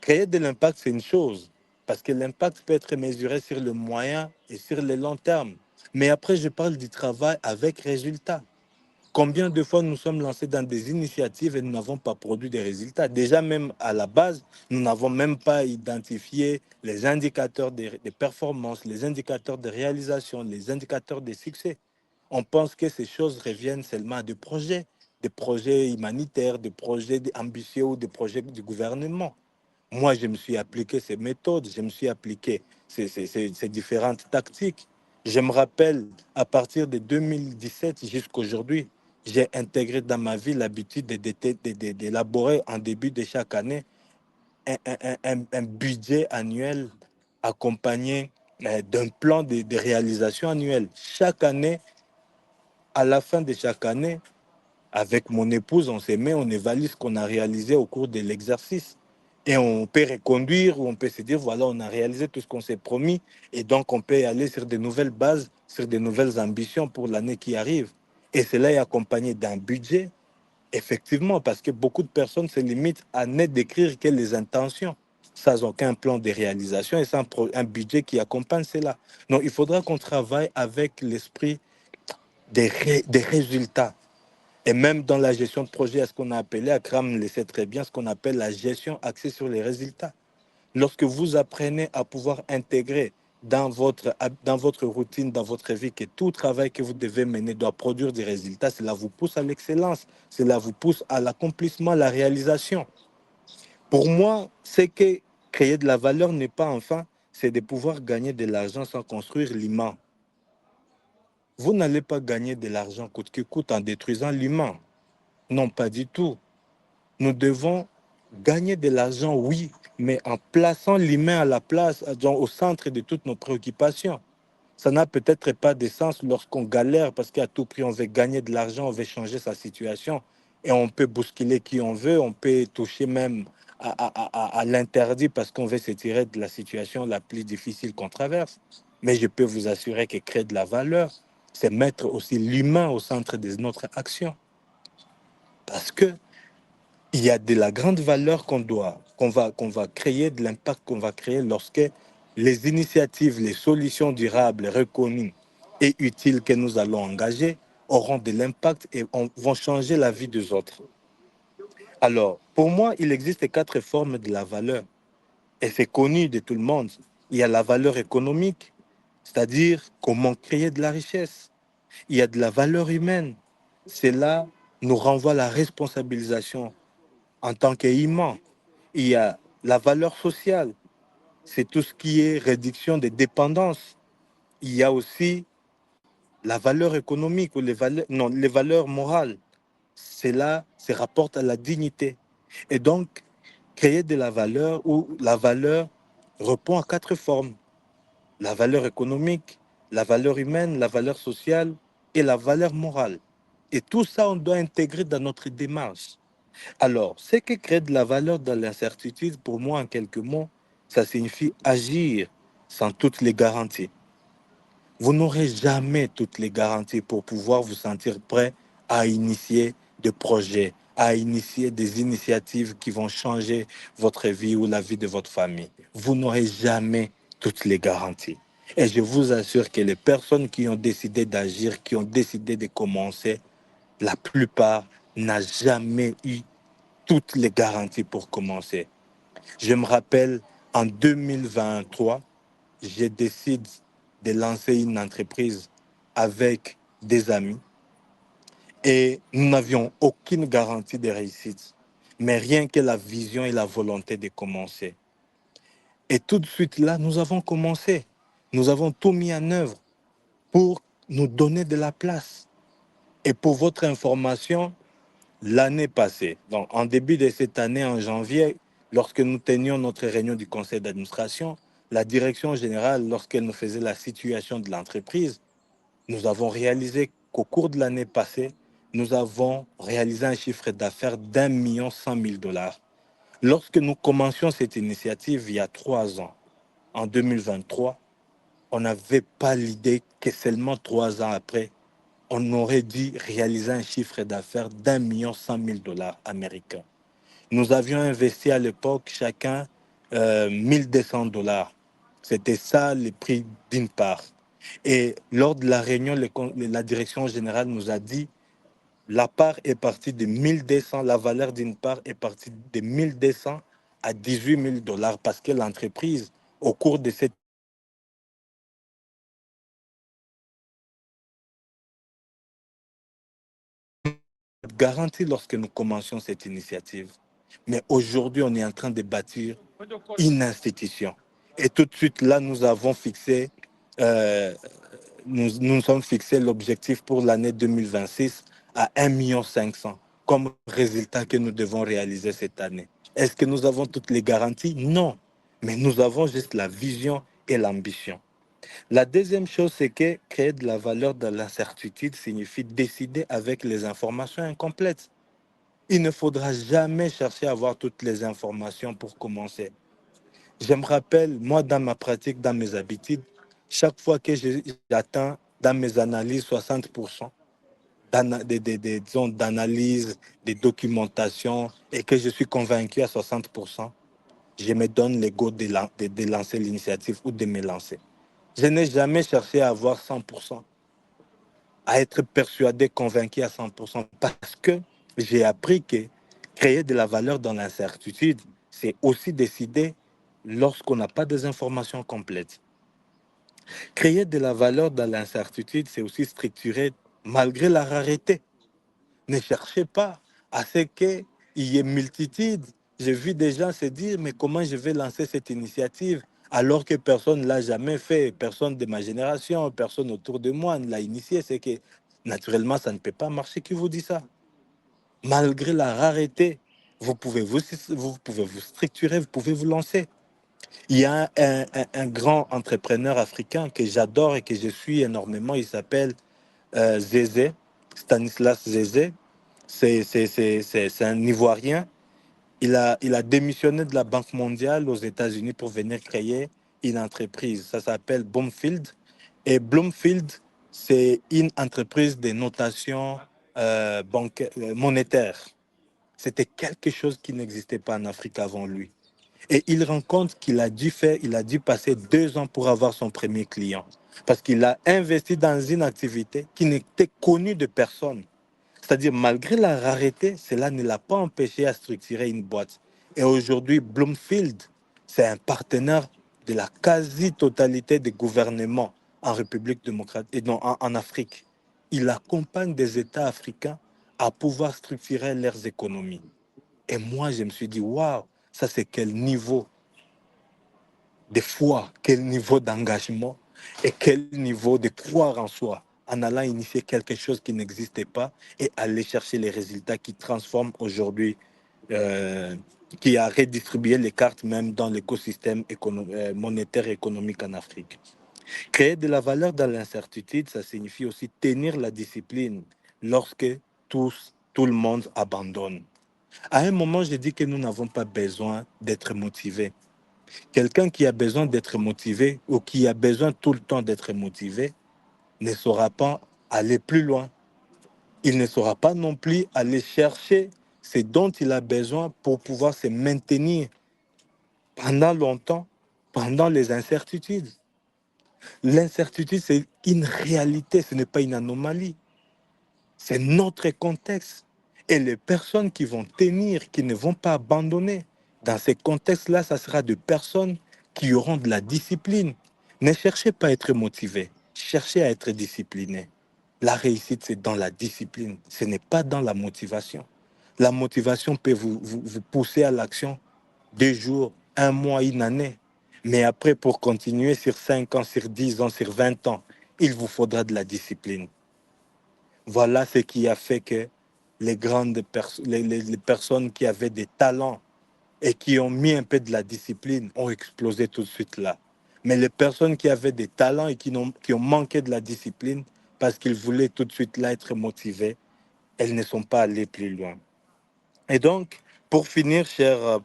Créer de l'impact, c'est une chose, parce que l'impact peut être mesuré sur le moyen et sur le long terme. Mais après, je parle du travail avec résultat. Combien de fois nous sommes lancés dans des initiatives et nous n'avons pas produit des résultats? Déjà, même à la base, nous n'avons même pas identifié les indicateurs de performance, les indicateurs de réalisation, les indicateurs de succès. On pense que ces choses reviennent seulement à des projets humanitaires, des projets ambitieux ou des projets du gouvernement. Moi, je me suis appliqué ces méthodes, je me suis appliqué ces différentes tactiques. Je me rappelle, à partir de 2017 jusqu'à aujourd'hui, j'ai intégré dans ma vie l'habitude d'élaborer en début de chaque année un budget annuel accompagné d'un plan de réalisation annuelle. Chaque année, à la fin de chaque année, avec mon épouse, on se met, on évalue ce qu'on a réalisé au cours de l'exercice. Et on peut reconduire ou on peut se dire, voilà, on a réalisé tout ce qu'on s'est promis. Et donc, on peut aller sur de nouvelles bases, sur de nouvelles ambitions pour l'année qui arrive. Et cela est accompagné d'un budget Effectivement, parce que beaucoup de personnes se limitent à ne décrire que les intentions, sans aucun plan de réalisation et sans un budget qui accompagne cela. Donc, il faudra qu'on travaille avec l'esprit des résultats. Et même dans la gestion de projet, à ce qu'on a appelé, Akram le sait très bien, ce qu'on appelle la gestion axée sur les résultats. Lorsque vous apprenez à pouvoir intégrer dans votre routine, dans votre vie, que tout travail que vous devez mener doit produire des résultats, cela vous pousse à l'excellence, cela vous pousse à l'accomplissement, à la réalisation. Pour moi, c'est que créer de la valeur n'est pas enfin, c'est de pouvoir gagner de l'argent sans construire l'humain. Vous n'allez pas gagner de l'argent coûte que coûte en détruisant l'humain. Non, pas du tout. Nous devons gagner de l'argent, oui, mais en plaçant l'humain à la place, genre au centre de toutes nos préoccupations. Ça n'a peut-être pas de sens lorsqu'on galère parce qu'à tout prix, on veut gagner de l'argent, on veut changer sa situation. Et on peut bousculer qui on veut, on peut toucher même à l'interdit parce qu'on veut se tirer de la situation la plus difficile qu'on traverse. Mais je peux vous assurer que créer de la valeur, c'est mettre aussi l'humain au centre de notre action. Parce que il y a de la grande valeur qu'on va créer, de l'impact qu'on va créer lorsque les initiatives, les solutions durables, reconnues et utiles que nous allons engager auront de l'impact et vont changer la vie des autres. Alors, pour moi, il existe quatre formes de la valeur et c'est connu de tout le monde. Il y a la valeur économique, c'est-à-dire comment créer de la richesse. Il y a de la valeur humaine. Cela nous renvoie à la responsabilisation en tant qu'humain. Il y a la valeur sociale, c'est tout ce qui est réduction des dépendances. Il y a aussi la valeur économique ou les valeurs, non, les valeurs morales. Cela se rapporte à la dignité. Et donc, créer de la valeur ou la valeur répond à quatre formes. La valeur économique, la valeur humaine, la valeur sociale et la valeur morale. Et tout ça, on doit intégrer dans notre démarche. Alors, ce que crée de la valeur dans l'incertitude, pour moi, en quelques mots, ça signifie agir sans toutes les garanties. Vous n'aurez jamais toutes les garanties pour pouvoir vous sentir prêt à initier des projets, à initier des initiatives qui vont changer votre vie ou la vie de votre famille. Vous n'aurez jamais toutes les garanties. Et je vous assure que les personnes qui ont décidé d'agir, qui ont décidé de commencer, la plupart n'ont jamais eu toutes les garanties pour commencer. Je me rappelle, en 2023, j'ai décidé de lancer une entreprise avec des amis et nous n'avions aucune garantie de réussite, mais rien que la vision et la volonté de commencer. Et tout de suite là, nous avons commencé. Nous avons tout mis en œuvre pour nous donner de la place. Et pour votre information, l'année passée, donc en début de cette année, en janvier, lorsque nous tenions notre réunion du conseil d'administration, la direction générale, lorsqu'elle nous faisait la situation de l'entreprise, nous avons réalisé qu'au cours de l'année passée, nous avons réalisé un chiffre d'affaires d'1,1 million. Lorsque nous commencions cette initiative il y a 3 ans, en 2023, on n'avait pas l'idée que seulement 3 ans après, on aurait dû réaliser un chiffre d'affaires d'1,1 million américains. Nous avions investi à l'époque chacun 1 200 dollars. C'était ça le prix d'une part. Et lors de la réunion, la direction générale nous a dit la part est partie de 1 200, la valeur d'une part est partie de 1 200 à 18 000 dollars parce que l'entreprise, au cours de cette garantie lorsque nous commencions cette initiative. Mais aujourd'hui, on est en train de bâtir une institution. Et tout de suite, là, nous avons fixé, nous sommes fixé l'objectif pour l'année 2026 à 1,5 million comme résultat que nous devons réaliser cette année. Est-ce que nous avons toutes les garanties? Non. Mais nous avons juste la vision et l'ambition. La deuxième chose, c'est que créer de la valeur dans l'incertitude signifie décider avec les informations incomplètes. Il ne faudra jamais chercher à avoir toutes les informations pour commencer. Je me rappelle, moi, dans ma pratique, dans mes habitudes, chaque fois que j'atteins dans mes analyses 60%, disons, d'analyse, de documentation, et que je suis convaincu à 60%, je me donne l'ego de lancer l'initiative ou de me lancer. Je n'ai jamais cherché à avoir 100%, à être persuadé, convaincu à 100%, parce que j'ai appris que créer de la valeur dans l'incertitude, c'est aussi décider lorsqu'on n'a pas des informations complètes. Créer de la valeur dans l'incertitude, c'est aussi structurer malgré la rareté. Ne cherchez pas à ce qu'il y ait multitude. J'ai vu des gens se dire, mais comment je vais lancer cette initiative alors que personne ne l'a jamais fait, personne de ma génération, personne autour de moi ne l'a initié. C'est que naturellement, ça ne peut pas marcher. Qui vous dit ça? Malgré la rareté, vous pouvez vous structurer, vous pouvez vous lancer. Il y a un grand entrepreneur africain que j'adore et que je suis énormément. Il s'appelle Zézé, Stanislas Zézé. C'est un Ivoirien. Il a démissionné de la Banque mondiale aux États-Unis pour venir créer une entreprise. Ça s'appelle Bloomfield. Et Bloomfield, c'est une entreprise de notation monétaire. C'était quelque chose qui n'existait pas en Afrique avant lui. Et il rend compte il a dû passer 2 ans pour avoir son premier client. Parce qu'il a investi dans une activité qui n'était connue de personne. C'est-à-dire, malgré la rareté, cela ne l'a pas empêché à structurer une boîte. Et aujourd'hui, Bloomfield, c'est un partenaire de la quasi-totalité des gouvernements en République démocratique et non, en Afrique. Il accompagne des États africains à pouvoir structurer leurs économies. Et moi, je me suis dit, waouh, ça c'est quel niveau de foi, quel niveau d'engagement et quel niveau de croire en soi en allant initier quelque chose qui n'existait pas et aller chercher les résultats qui transforment aujourd'hui, euh, qui a redistribué les cartes même dans l'écosystème monétaire et économique en Afrique. Créer de la valeur dans l'incertitude, ça signifie aussi tenir la discipline lorsque tout le monde abandonne. À un moment, j'ai dit que nous n'avons pas besoin d'être motivés. Quelqu'un qui a besoin d'être motivé ou qui a besoin tout le temps d'être motivé ne saura pas aller plus loin. Il ne saura pas non plus aller chercher ce dont il a besoin pour pouvoir se maintenir pendant longtemps, pendant les incertitudes. L'incertitude, c'est une réalité, ce n'est pas une anomalie. C'est notre contexte. Et les personnes qui vont tenir, qui ne vont pas abandonner, dans ces contextes-là, ça sera des personnes qui auront de la discipline. Ne cherchez pas à être motivé, cherchez à être discipliné. La réussite, c'est dans la discipline, ce n'est pas dans la motivation. La motivation peut vous pousser à l'action 2 jours, un mois, une année. Mais après, pour continuer sur 5 ans, sur 10 ans, sur 20 ans, il vous faudra de la discipline. Voilà ce qui a fait que les personnes qui avaient des talents et qui ont mis un peu de la discipline ont explosé tout de suite là. Mais les personnes qui avaient des talents et qui ont manqué de la discipline parce qu'ils voulaient tout de suite là être motivés, elles ne sont pas allées plus loin. Et donc, pour finir, chers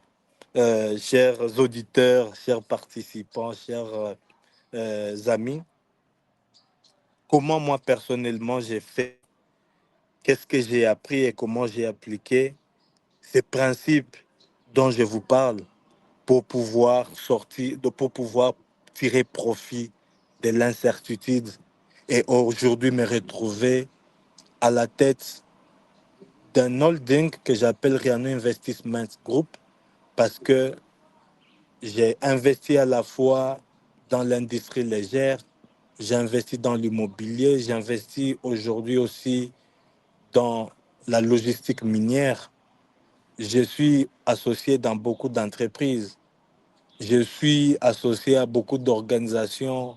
auditeurs, chers participants, chers amis, comment moi personnellement j'ai fait, qu'est-ce que j'ai appris et comment j'ai appliqué ces principes dont je vous parle pour pouvoir pour pouvoir tirer profit de l'incertitude et aujourd'hui me retrouver à la tête d'un holding que j'appelle Riano Investment Group parce que j'ai investi à la fois dans l'industrie légère, j'ai investi dans l'immobilier, j'ai investi aujourd'hui aussi dans la logistique minière. Je suis associé dans beaucoup d'entreprises. Je suis associé à beaucoup d'organisations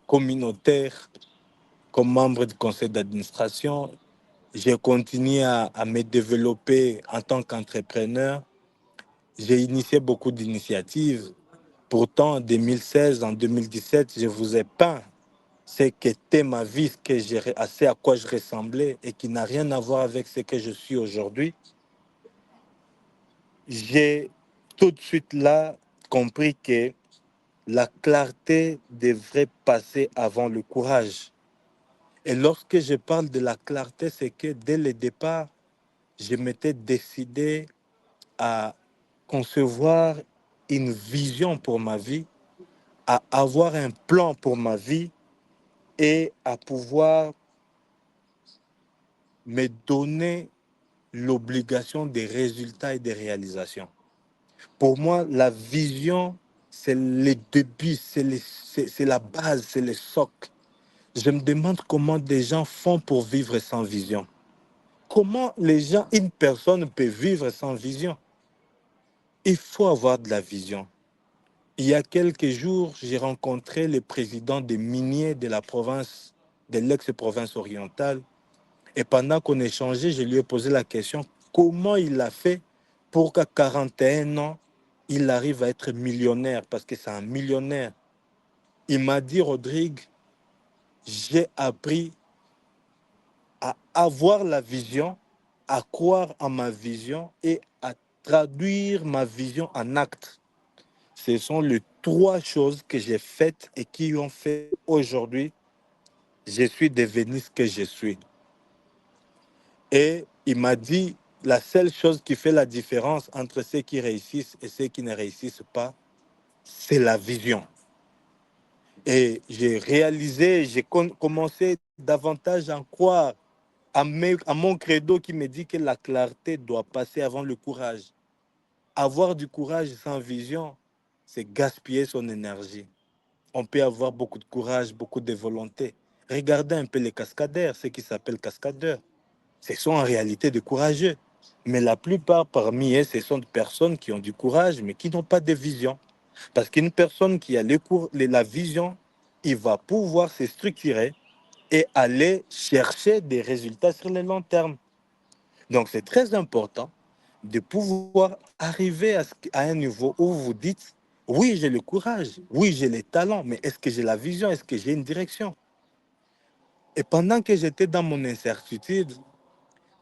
communautaires comme membre du conseil d'administration. J'ai continué à me développer en tant qu'entrepreneur. J'ai initié beaucoup d'initiatives. Pourtant, en 2016, en 2017, je vous ai peint ce qu'était ma vie, à ce à quoi je ressemblais et qui n'a rien à voir avec ce que je suis aujourd'hui. J'ai tout de suite là compris que la clarté devrait passer avant le courage. Et lorsque je parle de la clarté, c'est que dès le départ, je m'étais décidé à concevoir une vision pour ma vie, à avoir un plan pour ma vie et à pouvoir me donner l'obligation des résultats et des réalisations. Pour moi, la vision, c'est le début, c'est la base, c'est le socle. Je me demande comment des gens font pour vivre sans vision. Comment une personne peut vivre sans vision? Il faut avoir de la vision. Il y a quelques jours, j'ai rencontré le président des miniers de la province, de l'ex-province orientale. Et pendant qu'on échangeait, je lui ai posé la question, comment il a fait pour qu'à 41 ans, il arrive à être millionnaire, parce que c'est un millionnaire. Il m'a dit, Rodrigue, j'ai appris à avoir la vision, à croire en ma vision et à traduire ma vision en actes. Ce sont les trois choses que j'ai faites et qui ont fait aujourd'hui, je suis devenu ce que je suis. Et il m'a dit, la seule chose qui fait la différence entre ceux qui réussissent et ceux qui ne réussissent pas, c'est la vision. Et j'ai réalisé, j'ai commencé davantage à croire à mon credo qui me dit que la clarté doit passer avant le courage. Avoir du courage sans vision, c'est gaspiller son énergie. On peut avoir beaucoup de courage, beaucoup de volonté. Regardez un peu les cascadeurs, ceux qui s'appellent cascadeurs. Ce sont en réalité des courageux. Mais la plupart parmi eux, ce sont des personnes qui ont du courage, mais qui n'ont pas de vision. Parce qu'une personne qui a la vision, il va pouvoir se structurer et aller chercher des résultats sur le long terme. Donc, c'est très important de pouvoir arriver à un niveau où vous vous dites, oui, j'ai le courage, oui, j'ai les talents, mais est-ce que j'ai la vision, est-ce que j'ai une direction? Et pendant que j'étais dans mon incertitude,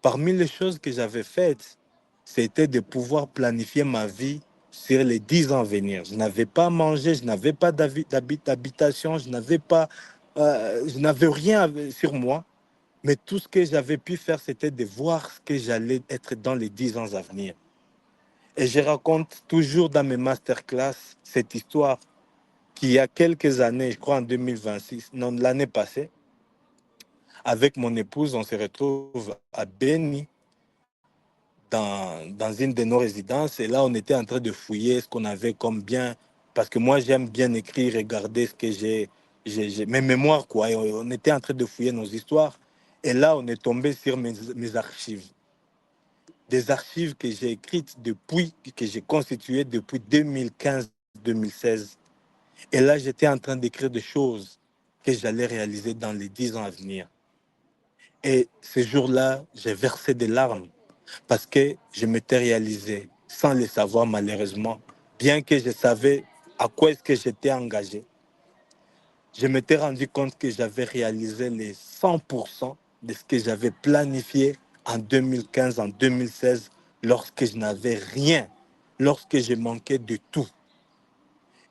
parmi les choses que j'avais faites, c'était de pouvoir planifier ma vie sur les 10 ans à venir. Je n'avais pas mangé, je n'avais pas d'habitation, je n'avais rien sur moi. Mais tout ce que j'avais pu faire, c'était de voir ce que j'allais être dans les 10 ans à venir. Et je raconte toujours dans mes masterclass cette histoire qu'il y a quelques années, je crois en 2026, non, l'année passée, avec mon épouse, on se retrouve à Beni, dans une de nos résidences. Et là, on était en train de fouiller ce qu'on avait comme bien. Parce que moi, j'aime bien écrire, regarder ce que mes mémoires, quoi. Et on était en train de fouiller nos histoires. Et là, on est tombé sur mes archives. Des archives que j'ai écrites depuis, que j'ai constituées depuis 2015-2016. Et là, j'étais en train d'écrire des choses que j'allais réaliser dans les 10 ans à venir. Et ce jour-là, j'ai versé des larmes parce que je m'étais réalisé sans le savoir malheureusement, bien que je savais à quoi est-ce que j'étais engagé. Je m'étais rendu compte que j'avais réalisé les 100% de ce que j'avais planifié en 2015, en 2016, lorsque je n'avais rien, lorsque je manquais de tout.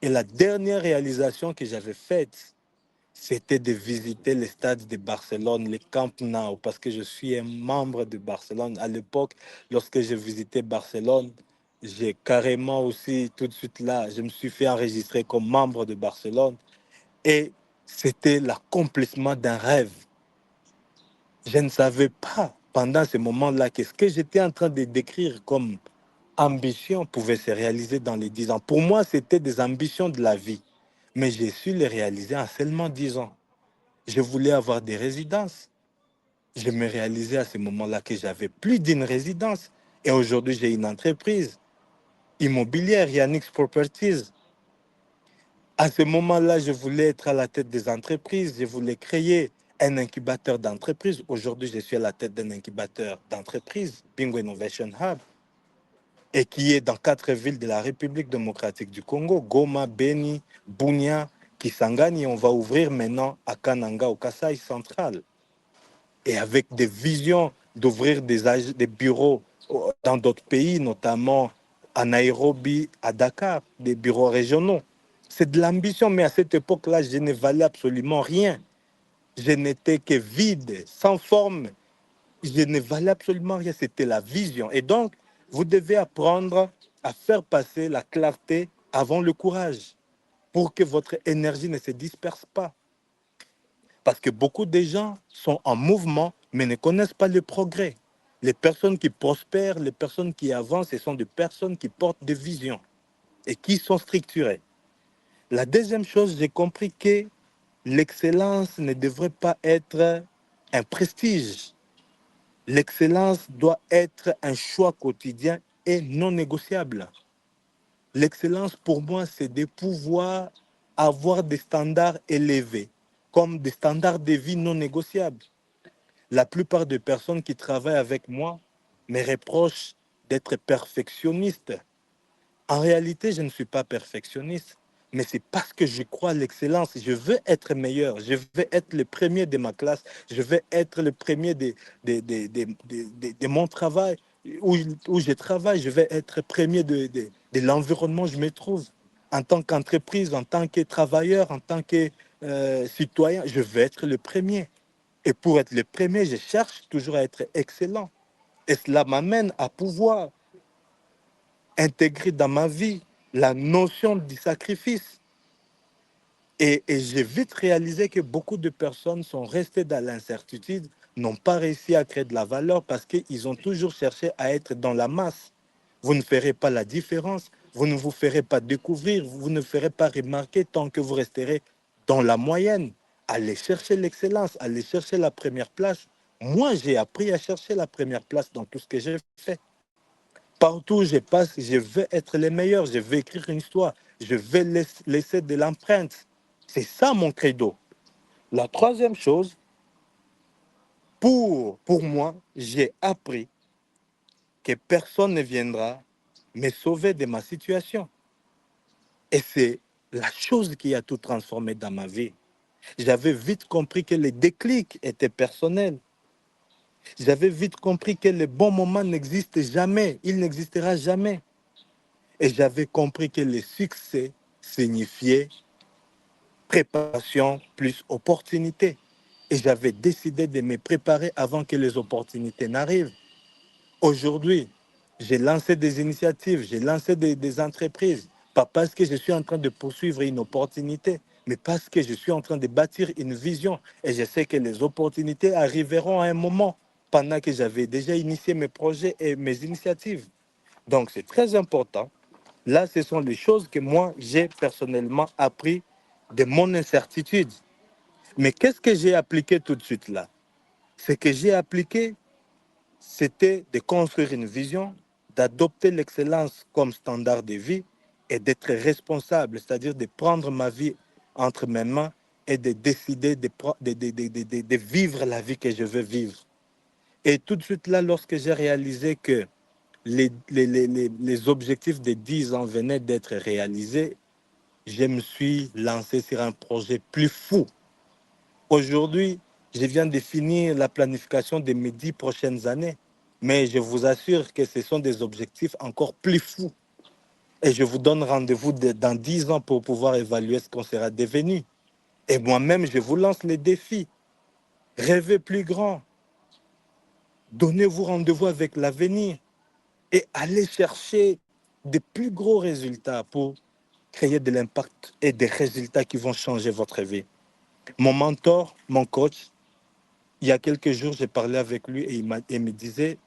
Et la dernière réalisation que j'avais faite, c'était de visiter le stade de Barcelone, le Camp Nou, parce que je suis un membre de Barcelone. À l'époque, lorsque j'ai visité Barcelone, j'ai carrément aussi, tout de suite là, je me suis fait enregistrer comme membre de Barcelone. Et c'était l'accomplissement d'un rêve. Je ne savais pas pendant ce moment-là que ce que j'étais en train de décrire comme ambition pouvait se réaliser dans les 10 ans. Pour moi, c'était des ambitions de la vie. Mais j'ai su les réaliser en seulement 10 ans. Je voulais avoir des résidences. Je me réalisais à ce moment-là que j'avais plus d'une résidence. Et aujourd'hui, j'ai une entreprise immobilière, Yannick's Properties. À ce moment-là, je voulais être à la tête des entreprises. Je voulais créer un incubateur d'entreprise. Aujourd'hui, je suis à la tête d'un incubateur d'entreprise, Bingo Innovation Hub, et qui est dans 4 villes de la République démocratique du Congo, Goma, Beni, Bunia, Kisangani. On va ouvrir maintenant à Kananga, au Kasaï central. Et avec des visions d'ouvrir des bureaux dans d'autres pays, notamment à Nairobi, à Dakar, des bureaux régionaux. C'est de l'ambition, mais à cette époque-là, je ne valais absolument rien. Je n'étais que vide, sans forme. Je ne valais absolument rien. C'était la vision. Et donc, vous devez apprendre à faire passer la clarté avant le courage pour que votre énergie ne se disperse pas. Parce que beaucoup de gens sont en mouvement, mais ne connaissent pas le progrès. Les personnes qui prospèrent, les personnes qui avancent, ce sont des personnes qui portent des visions et qui sont structurées. La deuxième chose, j'ai compris que l'excellence ne devrait pas être un prestige. L'excellence doit être un choix quotidien et non négociable. L'excellence, pour moi, c'est de pouvoir avoir des standards élevés, comme des standards de vie non négociables. La plupart des personnes qui travaillent avec moi me reprochent d'être perfectionniste. En réalité, je ne suis pas perfectionniste, mais c'est parce que je crois à l'excellence. Je veux être meilleur, je veux être le premier de ma classe, je veux être le premier de mon travail, où je travaille, je veux être premier de l'environnement où je me trouve. En tant qu'entreprise, en tant que travailleur, en tant que citoyen, je veux être le premier. Et pour être le premier, je cherche toujours à être excellent. Et cela m'amène à pouvoir intégrer dans ma vie la notion du sacrifice. Et j'ai vite réalisé que beaucoup de personnes sont restées dans l'incertitude, n'ont pas réussi à créer de la valeur parce qu'ils ont toujours cherché à être dans la masse. Vous ne ferez pas la différence, vous ne vous ferez pas découvrir, vous ne ferez pas remarquer tant que vous resterez dans la moyenne. Allez chercher l'excellence, allez chercher la première place. Moi, j'ai appris à chercher la première place dans tout ce que j'ai fait. Partout où je passe, je veux être le meilleur, je veux écrire une histoire, je veux laisser de l'empreinte. C'est ça mon credo. La troisième chose, pour moi, j'ai appris que personne ne viendra me sauver de ma situation. Et c'est la chose qui a tout transformé dans ma vie. J'avais vite compris que les déclics étaient personnels. J'avais vite compris que les bons moments n'existent jamais. Il n'existera jamais. Et j'avais compris que le succès signifiait préparation plus opportunité. Et j'avais décidé de me préparer avant que les opportunités n'arrivent. Aujourd'hui, j'ai lancé des initiatives, j'ai lancé des entreprises, pas parce que je suis en train de poursuivre une opportunité, mais parce que je suis en train de bâtir une vision. Et je sais que les opportunités arriveront à un moment pendant que j'avais déjà initié mes projets et mes initiatives. Donc, c'est très important. Là, ce sont les choses que moi, j'ai personnellement appris de mon incertitude. Mais qu'est-ce que j'ai appliqué tout de suite là? Ce que j'ai appliqué, c'était de construire une vision, d'adopter l'excellence comme standard de vie et d'être responsable, c'est-à-dire de prendre ma vie entre mes mains et de décider de vivre la vie que je veux vivre. Et tout de suite là, lorsque j'ai réalisé que les objectifs de 10 ans venaient d'être réalisés, je me suis lancé sur un projet plus fou. Aujourd'hui, je viens de finir la planification de mes 10 prochaines années, mais je vous assure que ce sont des objectifs encore plus fous. Et je vous donne rendez-vous dans 10 ans pour pouvoir évaluer ce qu'on sera devenu. Et moi-même, je vous lance les défis. Rêvez plus grand. Donnez-vous rendez-vous avec l'avenir et allez chercher de plus gros résultats pour créer de l'impact et des résultats qui vont changer votre vie. Mon mentor, mon coach, il y a quelques jours, j'ai parlé avec lui et il me disait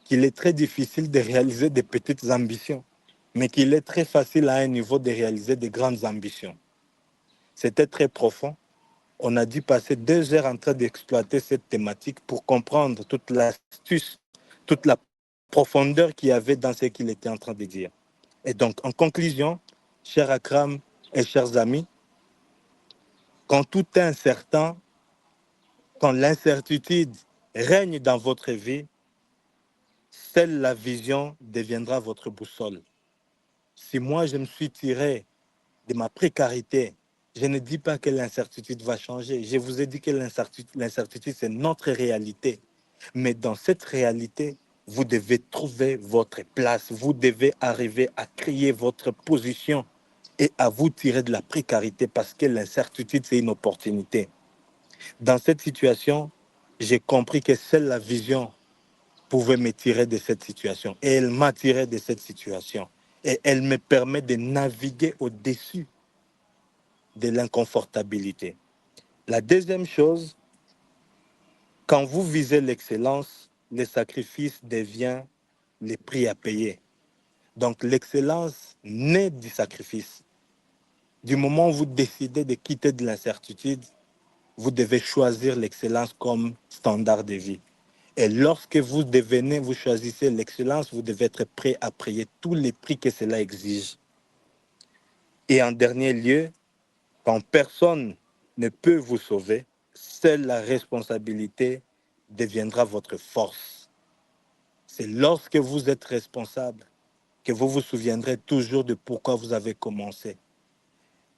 qu'il est très difficile de réaliser des petites ambitions, mais qu'il est très facile à un niveau de réaliser de grandes ambitions. C'était très profond. On a dû passer 2 heures en train d'exploiter cette thématique pour comprendre toute l'astuce, toute la profondeur qu'il y avait dans ce qu'il était en train de dire. Et donc, en conclusion, cher Akram et chers amis, quand tout est incertain, quand l'incertitude règne dans votre vie, seule la vision deviendra votre boussole. Si moi je me suis tiré de ma précarité, je ne dis pas que l'incertitude va changer. Je vous ai dit que l'incertitude, c'est notre réalité. Mais dans cette réalité, vous devez trouver votre place. Vous devez arriver à créer votre position et à vous tirer de la précarité parce que l'incertitude, c'est une opportunité. Dans cette situation, j'ai compris que seule la vision pouvait me tirer de cette situation. Et elle m'a tiré de cette situation. Et elle me permet de naviguer au-dessus de l'inconfortabilité. La deuxième chose, quand vous visez l'excellence, le sacrifice devient le prix à payer. Donc l'excellence naît du sacrifice. Du moment où vous décidez de quitter de l'incertitude, vous devez choisir l'excellence comme standard de vie. Et lorsque vous choisissez l'excellence, vous devez être prêt à payer tous les prix que cela exige. Et en dernier lieu, quand personne ne peut vous sauver, seule la responsabilité deviendra votre force. C'est lorsque vous êtes responsable que vous vous souviendrez toujours de pourquoi vous avez commencé.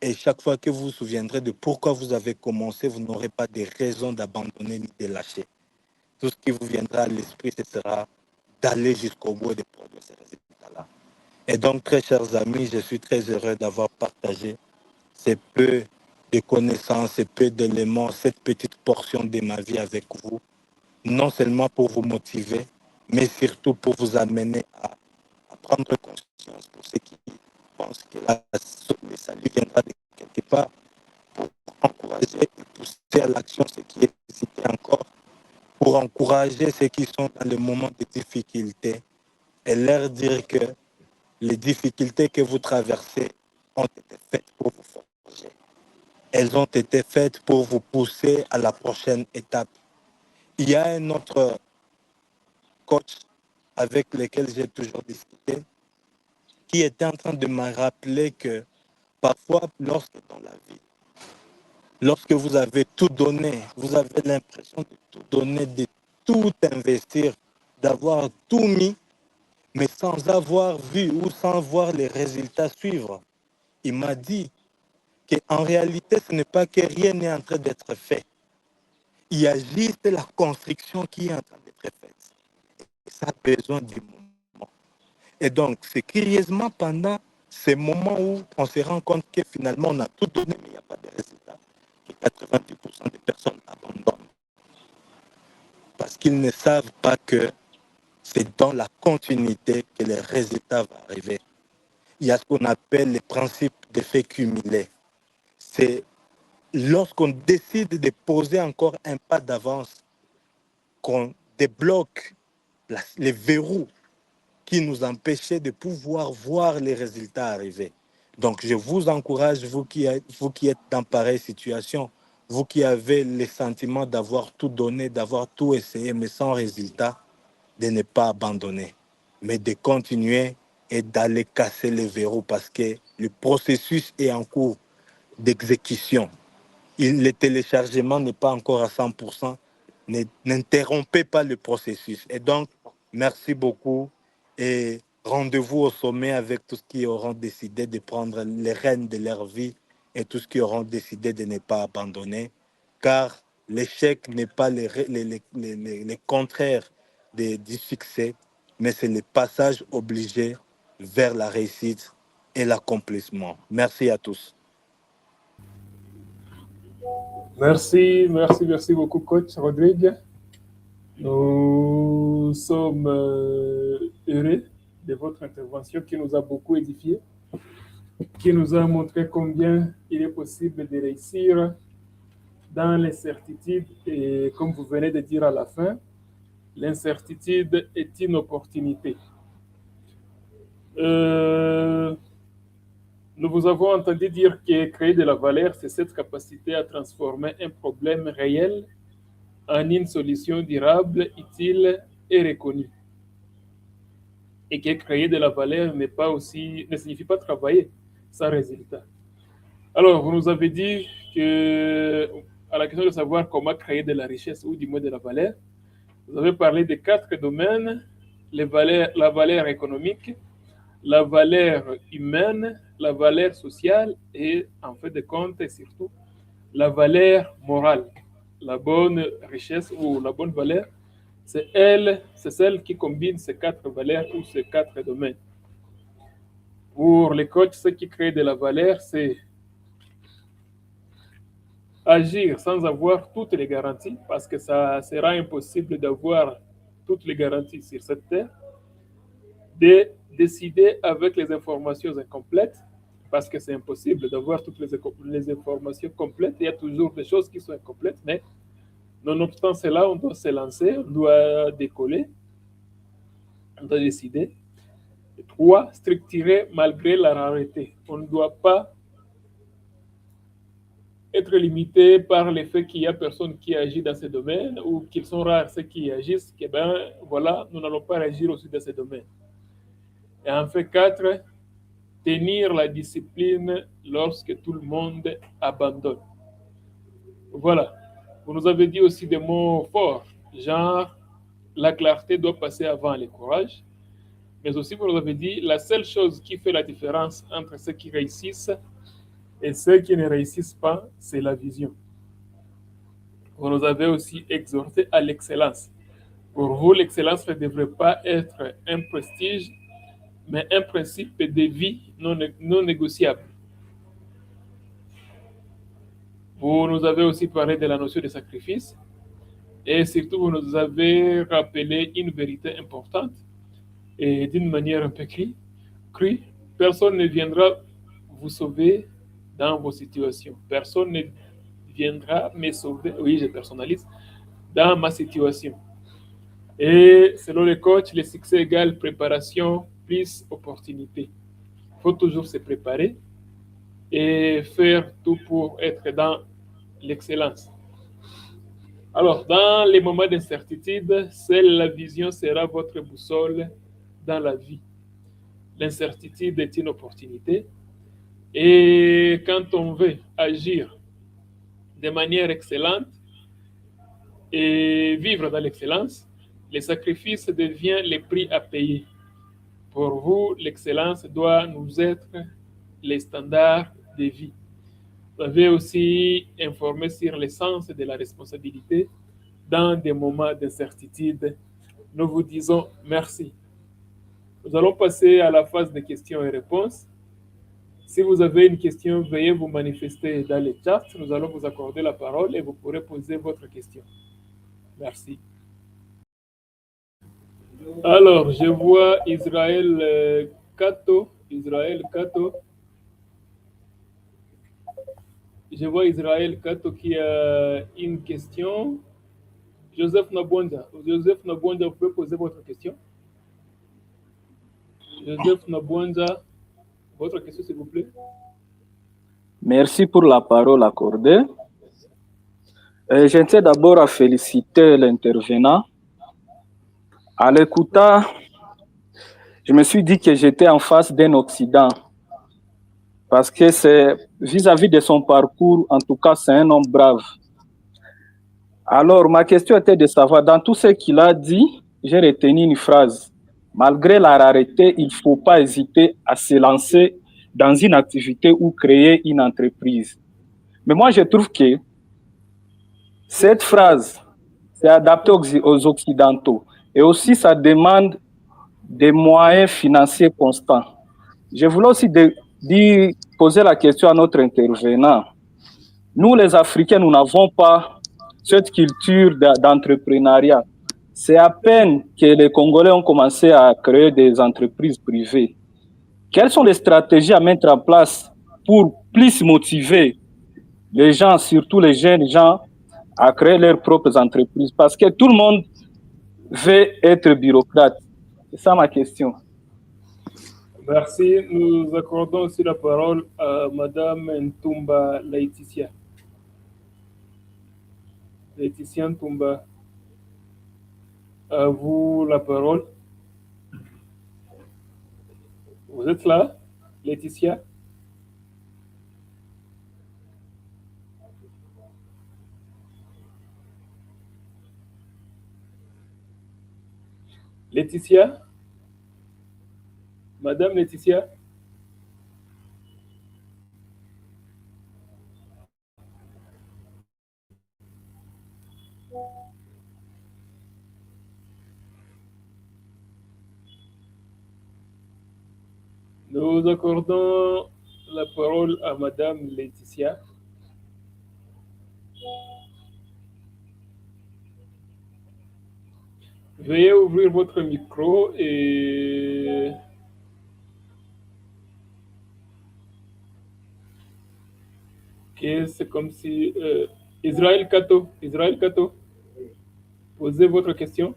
Et chaque fois que vous vous souviendrez de pourquoi vous avez commencé, vous n'aurez pas de raison d'abandonner ni de lâcher. Tout ce qui vous viendra à l'esprit, ce sera d'aller jusqu'au bout et de produire ces résultats-là. Et donc, très chers amis, je suis très heureux d'avoir partagé ces peu de connaissances, ces peu d'éléments, cette petite portion de ma vie avec vous, non seulement pour vous motiver, mais surtout pour vous amener à prendre conscience pour ceux qui pensent que le salut viendra de quelque part, pour encourager et pousser à l'action ceux qui hésitent encore, pour encourager ceux qui sont dans le moment de difficulté et leur dire que les difficultés que vous traversez ont été faites pour vous forger. Elles ont été faites pour vous pousser à la prochaine étape. Il y a un autre coach avec lequel j'ai toujours discuté qui était en train de me rappeler que parfois, lorsque dans la vie, lorsque vous avez tout donné, vous avez l'impression de tout donner, de tout investir, d'avoir tout mis, mais sans avoir vu ou sans voir les résultats suivre. Il m'a dit qu'en réalité, ce n'est pas que rien n'est en train d'être fait. Il y a juste la construction qui est en train d'être faite. Et ça a besoin du moment. Et donc, c'est curieusement pendant ces moments où on se rend compte que finalement, on a tout donné, mais il n'y a pas de résultat. Que 90% des personnes abandonnent. Parce qu'ils ne savent pas que c'est dans la continuité que les résultats vont arriver. Il y a ce qu'on appelle les principes d'effet cumulé. C'est lorsqu'on décide de poser encore un pas d'avance, qu'on débloque les verrous qui nous empêchaient de pouvoir voir les résultats arriver. Donc, je vous encourage, vous qui êtes dans pareille situation, vous qui avez le sentiment d'avoir tout donné, d'avoir tout essayé, mais sans résultat, de ne pas abandonner, mais de continuer et d'aller casser les verrous parce que le processus est en cours d'exécution. Le téléchargement n'est pas encore à 100%. N'interrompez pas le processus. Et donc, merci beaucoup et rendez-vous au sommet avec tous qui auront décidé de prendre les rênes de leur vie et tous qui auront décidé de ne pas abandonner. Car l'échec n'est pas les contraires du succès, mais c'est le passage obligé vers la réussite et l'accomplissement. Merci à tous. Merci beaucoup, coach Rodrigue. Nous sommes heureux de votre intervention qui nous a beaucoup édifié, qui nous a montré combien il est possible de réussir dans l'incertitude. Et comme vous venez de dire à la fin, l'incertitude est une opportunité. Nous vous avons entendu dire que créer de la valeur, c'est cette capacité à transformer un problème réel en une solution durable, utile et reconnue. Et que créer de la valeur ne signifie pas travailler sans résultat. Alors, vous nous avez dit que, à la question de savoir comment créer de la richesse ou du moins de la valeur, vous avez parlé de 4 domaines, la valeur économique, la valeur humaine, la valeur sociale et, en fait de compte, et surtout, la valeur morale. La bonne richesse ou la bonne valeur, c'est celle qui combine ces 4 valeurs ou ces 4 domaines. Pour les coachs, ce qui crée de la valeur, c'est agir sans avoir toutes les garanties, parce que ça sera impossible d'avoir toutes les garanties sur cette terre, de décider avec les informations incomplètes, parce que c'est impossible d'avoir toutes les informations complètes. Il y a toujours des choses qui sont incomplètes, mais nonobstant cela, on doit se lancer, on doit décoller, on doit décider. 3. Structurer malgré la rareté. On ne doit pas être limité par le fait qu'il y a personne qui agit dans ces domaines ou qu'ils sont rares ceux qui agissent, que ben voilà, nous n'allons pas agir aussi dans ces domaines. Et en fait, 4, tenir la discipline lorsque tout le monde abandonne. Voilà. Vous nous avez dit aussi des mots forts, genre la clarté doit passer avant le courage, mais aussi vous nous avez dit la seule chose qui fait la différence entre ceux qui réussissent et ceux qui ne réussissent pas, c'est la vision. Vous nous avez aussi exhorté à l'excellence. Pour vous, l'excellence ne devrait pas être un prestige, mais un principe de vie non négociable. Vous nous avez aussi parlé de la notion de sacrifice et surtout vous nous avez rappelé une vérité importante et d'une manière un peu crue. Personne ne viendra vous sauver dans vos situations. Personne ne viendra me sauver, oui, je personnalise, dans ma situation. Et selon le coach, le succès égale préparation plus opportunité. Il faut toujours se préparer et faire tout pour être dans l'excellence. Alors, dans les moments d'incertitude, seule la vision sera votre boussole dans la vie. L'incertitude est une opportunité. Et quand on veut agir de manière excellente et vivre dans l'excellence, le sacrifice devient le prix à payer. Pour vous, l'excellence doit nous être les standards de vie. Vous avez aussi informé sur l'essence de la responsabilité dans des moments d'incertitude. Nous vous disons merci. Nous allons passer à la phase de questions et réponses. Si vous avez une question, veuillez vous manifester dans le chat. Nous allons vous accorder la parole et vous pourrez poser votre question. Merci. Alors, je vois Israël Kato. Je vois Israël Kato qui a une question. Joseph Nabonda, vous pouvez poser votre question. Joseph Nabonda, votre question, s'il vous plaît. Merci pour la parole accordée. Je tiens d'abord à féliciter l'intervenant. À l'écoutant, je me suis dit que j'étais en face d'un Occident. Parce que c'est vis-à-vis de son parcours, en tout cas, c'est un homme brave. Alors, ma question était de savoir, dans tout ce qu'il a dit, j'ai retenu une phrase. Malgré la rareté, il ne faut pas hésiter à se lancer dans une activité ou créer une entreprise. Mais moi, je trouve que cette phrase, c'est adapté aux Occidentaux. Et aussi, ça demande des moyens financiers constants. Je voulais aussi poser la question à notre intervenant. Nous, les Africains, nous n'avons pas cette culture d'entrepreneuriat. C'est à peine que les Congolais ont commencé à créer des entreprises privées. Quelles sont les stratégies à mettre en place pour plus motiver les gens, surtout les jeunes gens, à créer leurs propres entreprises? Parce que tout le monde veut être bureaucrate. C'est ça ma question. Merci. Nous accordons aussi la parole à Madame Ntumba Laetitia. Laetitia Ntumba, à vous la parole. Vous êtes là, Laetitia? Laetitia? Madame Laetitia? Nous accordons la parole à Madame Laetitia. Veuillez ouvrir votre micro et que c'est comme si Israël Kato, posez votre question.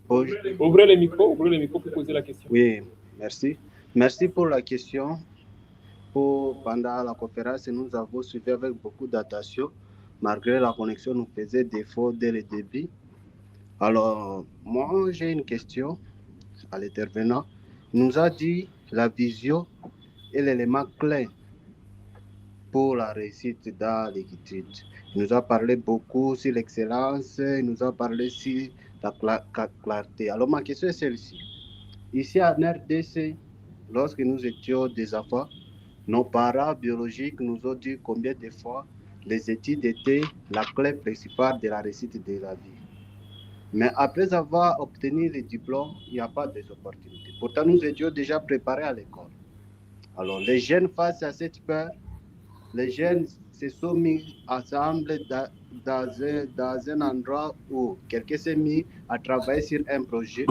Bonjour. Ouvrez le micro pour poser la question. Oui, merci. Merci pour la question. Pendant la conférence, nous avons suivi avec beaucoup d'attention, malgré la connexion nous faisait défaut dès le début. Alors, moi, j'ai une question à l'intervenant. Il nous a dit la vision est l'élément clé pour la réussite dans l'étude. Il nous a parlé beaucoup sur l'excellence, il nous a parlé sur la clarté. Alors, ma question est celle-ci. Ici en RDC, lorsque nous étions des enfants, nos parents biologiques nous ont dit combien de fois les études étaient la clé principale de la réussite de la vie. Mais après avoir obtenu le diplôme, il n'y a pas d'opportunités. Pourtant, nous étions déjà préparés à l'école. Alors, les jeunes, face à cette peur, les jeunes se sont mis ensemble dans un endroit où quelqu'un s'est mis à travailler sur un projet.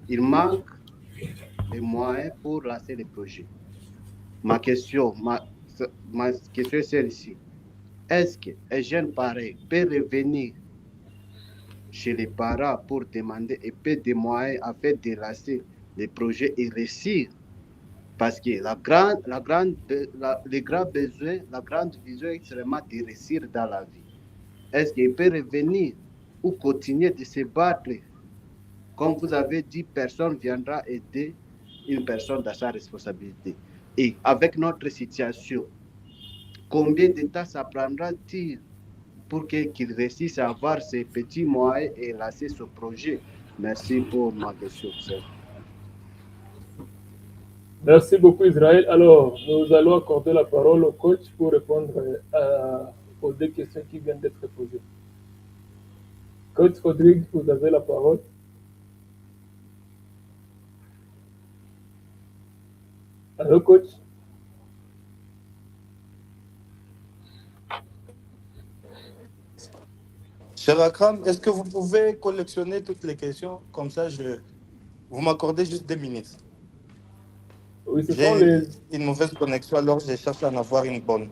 Il manque des moyens pour lancer le projet. Ma question est celle-ci. Est-ce qu'un jeune pareil peut revenir chez les parents pour demander un peu de moyens afin de lancer le projet et réussir? Parce que le grand besoin, la grande vision est extrêmement de réussir dans la vie. Est-ce qu'il peut revenir ou continuer de se battre? Comme vous avez dit, personne viendra aider une personne dans sa responsabilité. Et avec notre situation, combien de temps ça prendra-t-il pour qu'il réussisse à avoir ces petits moyens et lancer ce projet? Merci pour ma question. Merci beaucoup Israël. Alors, nous allons accorder la parole au coach pour répondre aux deux questions qui viennent d'être posées. Coach Rodrigue, vous avez la parole. Allô, coach? Cher Akram, est-ce que vous pouvez collectionner toutes les questions? Comme ça, vous m'accordez juste 2 minutes. Oui, J'ai une mauvaise connexion, alors je cherche à en avoir une bonne.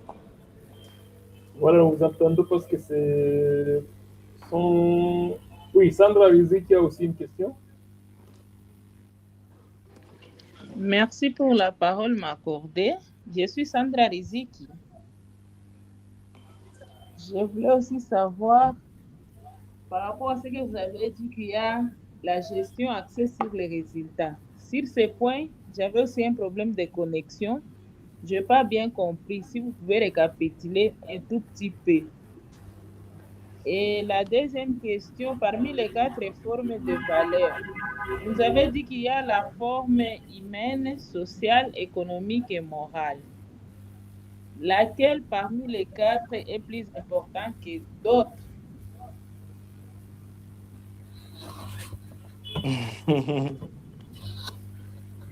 Voilà, nous attendons parce que Oui, Sandra Rizzi qui a aussi une question. Merci pour la parole m'accordée. Je suis Sandra Riziki. Je voulais aussi savoir, par rapport à ce que vous avez dit, qu'il y a la gestion axée sur les résultats. Sur ce point, j'avais aussi un problème de connexion. Je n'ai pas bien compris. Si vous pouvez récapituler un tout petit peu. Et la deuxième question, parmi les 4 formes de valeurs, vous avez dit qu'il y a la forme humaine, sociale, économique et morale. Laquelle parmi les 4 est plus importante que d'autres?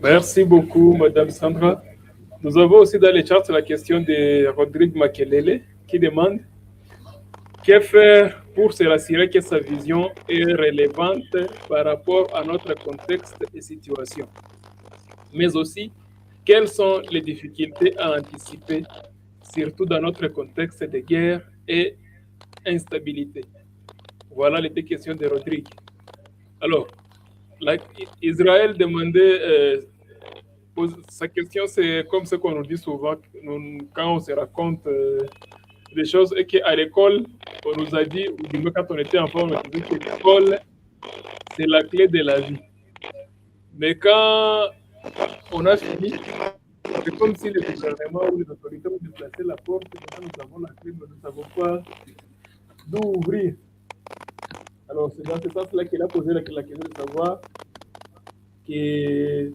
Merci beaucoup, Madame Sandra. Nous avons aussi dans les charts la question de Rodrigue Makelele qui demande que faire pour se rassurer que sa vision est relevante par rapport à notre contexte et situation, mais aussi quelles sont les difficultés à anticiper, surtout dans notre contexte de guerre et instabilité. Voilà les 2 questions de Rodrigue. Alors, Israël demandait, sa question, c'est comme ce qu'on nous dit souvent quand on se raconte des choses, et qu'à l'école, on nous a dit, ou du moins quand on était enfant, on nous dit que l'école, c'est la clé de la vie. Mais quand on a fini, c'est comme si le gouvernement ou les autorités ont déplacé la porte, et nous avons la clé, mais nous ne savons pas d'où ouvrir. Alors, c'est dans ce sens-là qu'il a posé la question de savoir que,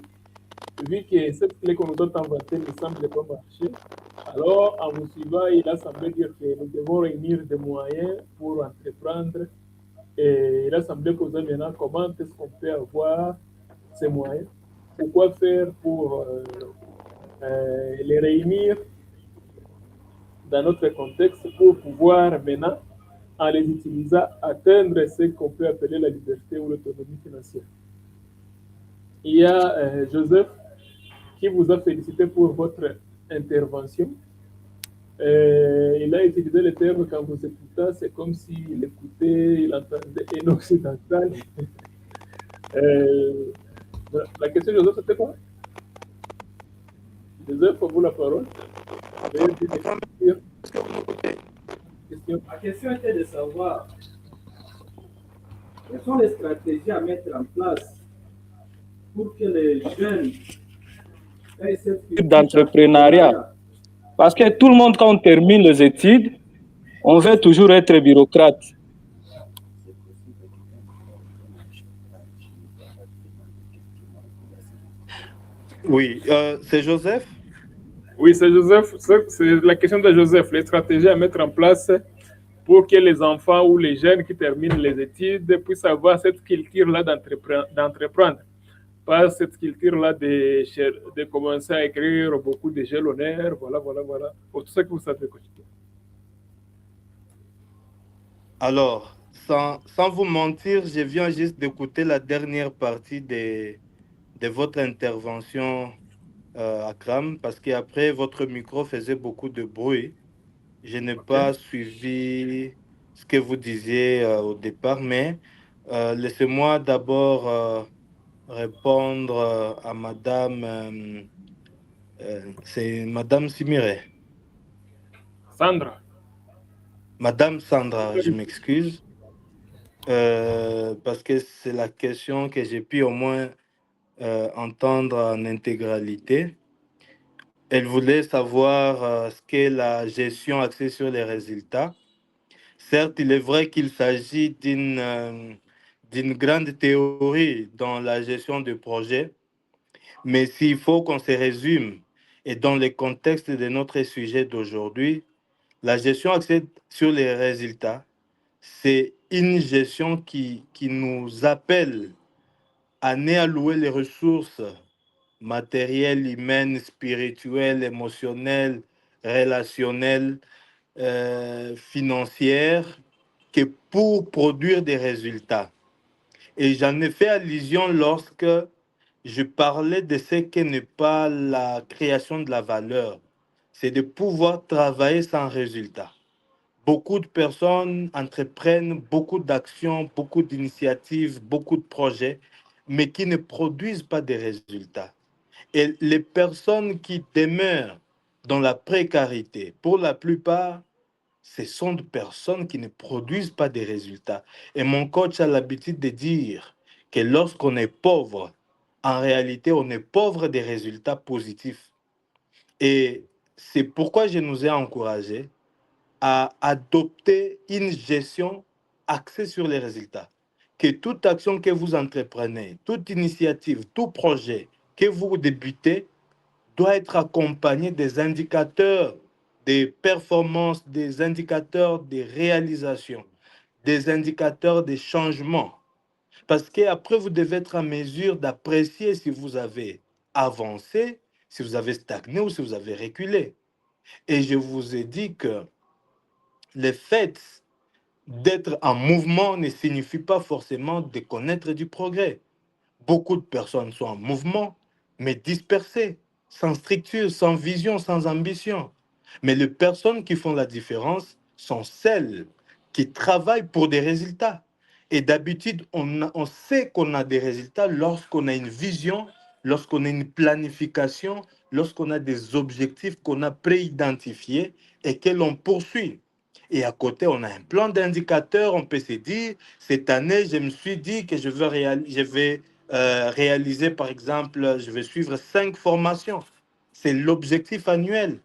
vu que cette clé qu'on nous donne inventée ne semble pas marcher, alors en vous suivant, il a semblé dire que nous devons réunir des moyens pour entreprendre. Et il a semblé poser maintenant comment est-ce qu'on peut avoir ces moyens, pourquoi faire pour les réunir dans notre contexte pour pouvoir maintenant en les utilisant, atteindre ce qu'on peut appeler la liberté ou l'autonomie financière. Il y a Joseph qui vous a félicité pour votre intervention. Il a utilisé le terme quand vous écoutez, c'est comme s'il écoutait, il entendait un occidental. La question, Joseph, c'était quoi? Joseph, vous la parole. La question était de savoir quelles sont les stratégies à mettre en place pour que les jeunes aient cette culture d'entrepreneuriat. Parce que tout le monde, quand on termine les études, on veut toujours être bureaucrate. Oui, c'est Joseph? Oui, c'est Joseph. C'est la question de Joseph. Les stratégies à mettre en place pour que les enfants ou les jeunes qui terminent les études puissent avoir cette culture-là d'entreprendre. Pas cette culture-là de commencer à écrire beaucoup de jalonnaires, voilà. Pour tout ça que vous savez. Alors, sans vous mentir, je viens juste d'écouter la dernière partie de votre intervention, Akram, parce qu'après, votre micro faisait beaucoup de bruit. Je n'ai pas suivi ce que vous disiez au départ, mais laissez-moi d'abord répondre à Madame, c'est Madame Simire. Sandra. Madame Sandra, je m'excuse, parce que c'est la question que j'ai pu au moins entendre en intégralité. Elle voulait savoir ce qu'est la gestion axée sur les résultats. Certes, il est vrai qu'il s'agit d'une grande théorie dans la gestion de projet, mais s'il faut qu'on se résume, et dans le contexte de notre sujet d'aujourd'hui, la gestion axée sur les résultats, c'est une gestion qui nous appelle à allouer les ressources matérielles, humaines, spirituelles, émotionnelles, relationnelles, financières, que pour produire des résultats. Et j'en ai fait allusion lorsque je parlais de ce que n'est pas la création de la valeur, c'est de pouvoir travailler sans résultat. Beaucoup de personnes entreprennent beaucoup d'actions, beaucoup d'initiatives, beaucoup de projets, mais qui ne produisent pas de résultats. Et les personnes qui demeurent dans la précarité, pour la plupart, ce sont des personnes qui ne produisent pas de résultats. Et mon coach a l'habitude de dire que lorsqu'on est pauvre, en réalité, on est pauvre des résultats positifs. Et c'est pourquoi je nous ai encouragés à adopter une gestion axée sur les résultats. Que toute action que vous entreprenez, toute initiative, tout projet que vous débutez doit être accompagné des indicateurs des performances, des indicateurs de réalisation, des indicateurs de changement. Parce qu'après, vous devez être en mesure d'apprécier si vous avez avancé, si vous avez stagné ou si vous avez reculé. Et je vous ai dit que le fait d'être en mouvement ne signifie pas forcément de connaître du progrès. Beaucoup de personnes sont en mouvement, mais dispersées, sans structure, sans vision, sans ambition. Mais les personnes qui font la différence sont celles qui travaillent pour des résultats. Et d'habitude, on sait qu'on a des résultats lorsqu'on a une vision, lorsqu'on a une planification, lorsqu'on a des objectifs qu'on a préidentifiés et que l'on poursuit. Et à côté, on a un plan d'indicateurs, on peut se dire, cette année, je me suis dit que je vais réaliser, par exemple, je vais suivre 5 formations. C'est l'objectif annuel.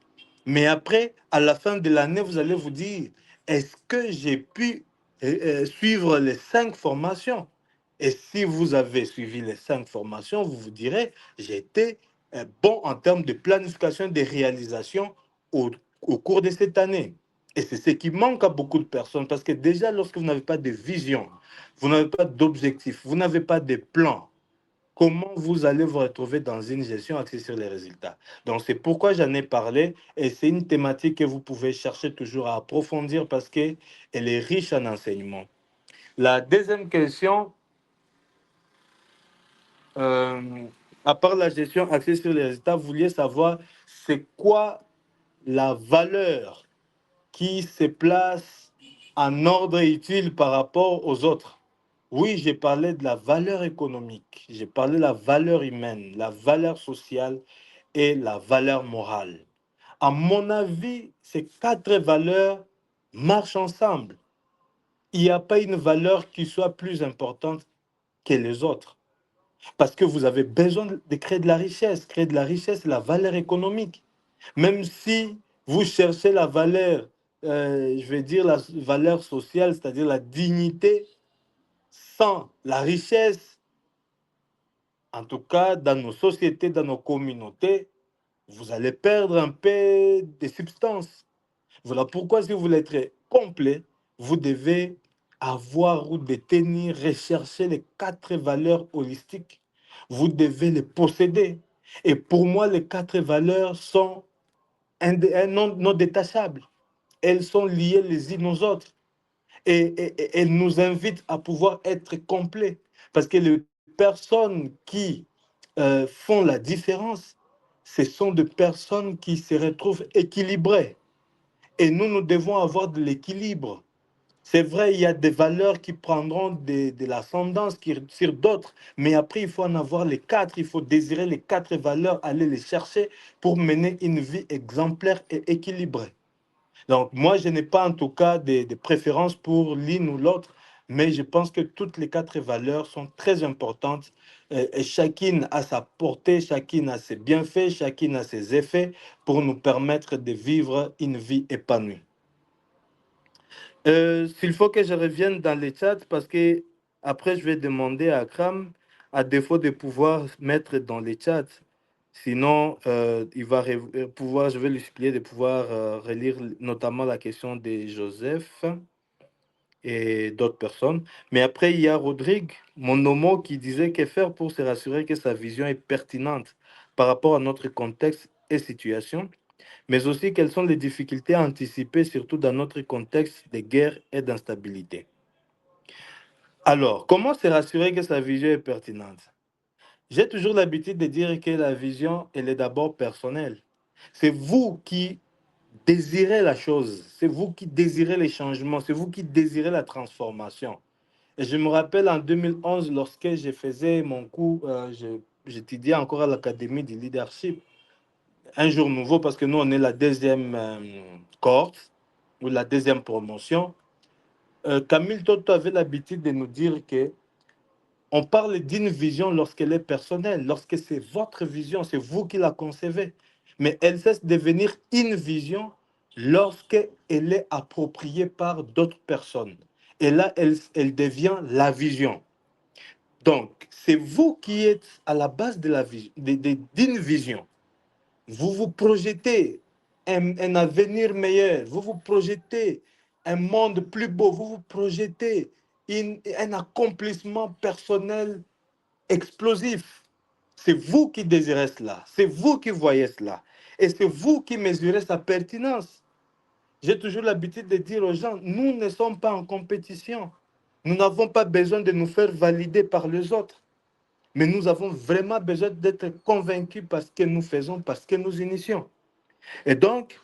Mais après, à la fin de l'année, vous allez vous dire, est-ce que j'ai pu suivre les 5 formations? Et si vous avez suivi les 5 formations, vous vous direz, j'ai été bon en termes de planification et de réalisation au cours de cette année. Et c'est ce qui manque à beaucoup de personnes, parce que déjà, lorsque vous n'avez pas de vision, vous n'avez pas d'objectif, vous n'avez pas de plan, comment vous allez vous retrouver dans une gestion axée sur les résultats. Donc, c'est pourquoi j'en ai parlé et c'est une thématique que vous pouvez chercher toujours à approfondir parce qu'elle est riche en enseignements. La deuxième question, à part la gestion axée sur les résultats, vous vouliez savoir c'est quoi la valeur qui se place en ordre utile par rapport aux autres. Oui, j'ai parlé de la valeur économique, j'ai parlé de la valeur humaine, la valeur sociale et la valeur morale. À mon avis, ces quatre valeurs marchent ensemble. Il n'y a pas une valeur qui soit plus importante que les autres. Parce que vous avez besoin de créer de la richesse. Créer de la richesse, c'est la valeur économique. Même si vous cherchez la valeur, je vais dire la valeur sociale, c'est-à-dire la dignité, sans la richesse, en tout cas dans nos sociétés, dans nos communautés, vous allez perdre un peu de substance. Voilà pourquoi si vous voulez être complet, vous devez avoir ou détenir, rechercher les quatre valeurs holistiques. Vous devez les posséder. Et pour moi, les quatre valeurs sont non détachables. Elles sont liées les unes aux autres. Et elles nous invitent à pouvoir être complets. Parce que les personnes qui font la différence, ce sont des personnes qui se retrouvent équilibrées. Et nous devons avoir de l'équilibre. C'est vrai, il y a des valeurs qui prendront de l'ascendance sur d'autres, mais après, il faut en avoir les quatre. Il faut désirer les quatre valeurs, aller les chercher pour mener une vie exemplaire et équilibrée. Donc, moi, je n'ai pas en tout cas de préférence pour l'une ou l'autre, mais je pense que toutes les quatre valeurs sont très importantes et chacune a sa portée, chacune a ses bienfaits, chacune a ses effets pour nous permettre de vivre une vie épanouie. S'il faut que je revienne dans les chats, parce que après je vais demander à Akram, à défaut de pouvoir mettre dans les chats, sinon il va pouvoir, je vais lui supplier de pouvoir relire notamment la question de Joseph et d'autres personnes. Mais après, il y a Rodrigue, mon homo, qui disait que faire pour se rassurer que sa vision est pertinente par rapport à notre contexte et situation, mais aussi quelles sont les difficultés à anticiper, surtout dans notre contexte de guerre et d'instabilité. Alors, comment se rassurer que sa vision est pertinente? J'ai toujours l'habitude de dire que la vision, elle est d'abord personnelle. C'est vous qui désirez la chose, c'est vous qui désirez les changements, c'est vous qui désirez la transformation. Et je me rappelle en 2011, lorsque je faisais mon cours, j'étudiais encore à l'Académie du leadership, un jour nouveau, parce que nous, on est la deuxième cohorte, ou la deuxième promotion. Camille Toto avait l'habitude de nous dire que on parle d'une vision lorsqu'elle est personnelle, lorsque c'est votre vision, c'est vous qui la concevez. Mais elle cesse de devenir une vision lorsqu'elle est appropriée par d'autres personnes. Et là, elle devient la vision. Donc, c'est vous qui êtes à la base de la d'une vision. Vous vous projetez un avenir meilleur, vous vous projetez un monde plus beau, vous vous projetez un accomplissement personnel explosif. C'est vous qui désirez cela, c'est vous qui voyez cela, et c'est vous qui mesurez sa pertinence. J'ai toujours l'habitude de dire aux gens, nous ne sommes pas en compétition. Nous n'avons pas besoin de nous faire valider par les autres. Mais nous avons vraiment besoin d'être convaincus par ce que nous faisons, parce que nous initions. Et donc,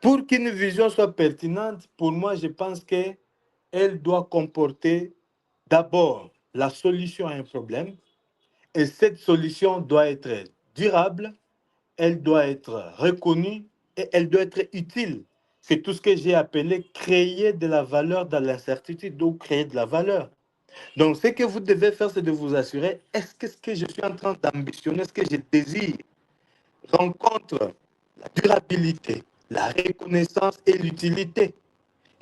pour qu'une vision soit pertinente, pour moi, je pense qu'elle doit comporter d'abord la solution à un problème. Et cette solution doit être durable, elle doit être reconnue et elle doit être utile. C'est tout ce que j'ai appelé créer de la valeur dans l'incertitude, donc créer de la valeur. Donc, ce que vous devez faire, c'est de vous assurer, est-ce que ce que je suis en train d'ambitionner, ce que je désire, rencontre la durabilité, la reconnaissance et l'utilité.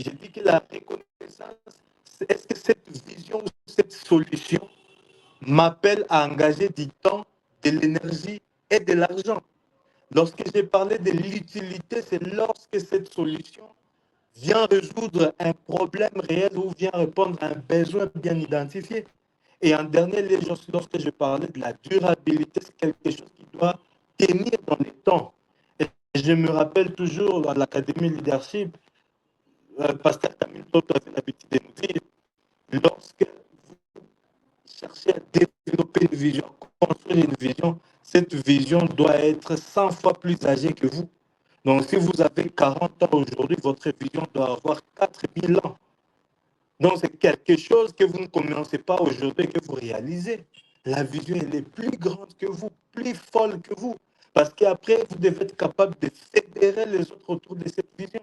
Je dis que la reconnaissance, est-ce que cette vision ou cette solution m'appelle à engager du temps, de l'énergie et de l'argent? Lorsque j'ai parlé de l'utilité, c'est lorsque cette solution vient résoudre un problème réel ou vient répondre à un besoin bien identifié. Et en dernier lieu, lorsque je parlais de la durabilité, c'est quelque chose qui doit tenir dans les temps. Et je me rappelle toujours à l'Académie Leadership, Pasteur Camille Toto avait l'habitude de nous dire, lorsque vous cherchez à développer une vision, construire une vision, cette vision doit être 100 fois plus âgée que vous. Donc, si vous avez 40 ans aujourd'hui, votre vision doit avoir 4000 ans. Donc, c'est quelque chose que vous ne commencez pas aujourd'hui, que vous réalisez. La vision, elle est plus grande que vous, plus folle que vous. Parce qu'après, vous devez être capable de fédérer les autres autour de cette vision.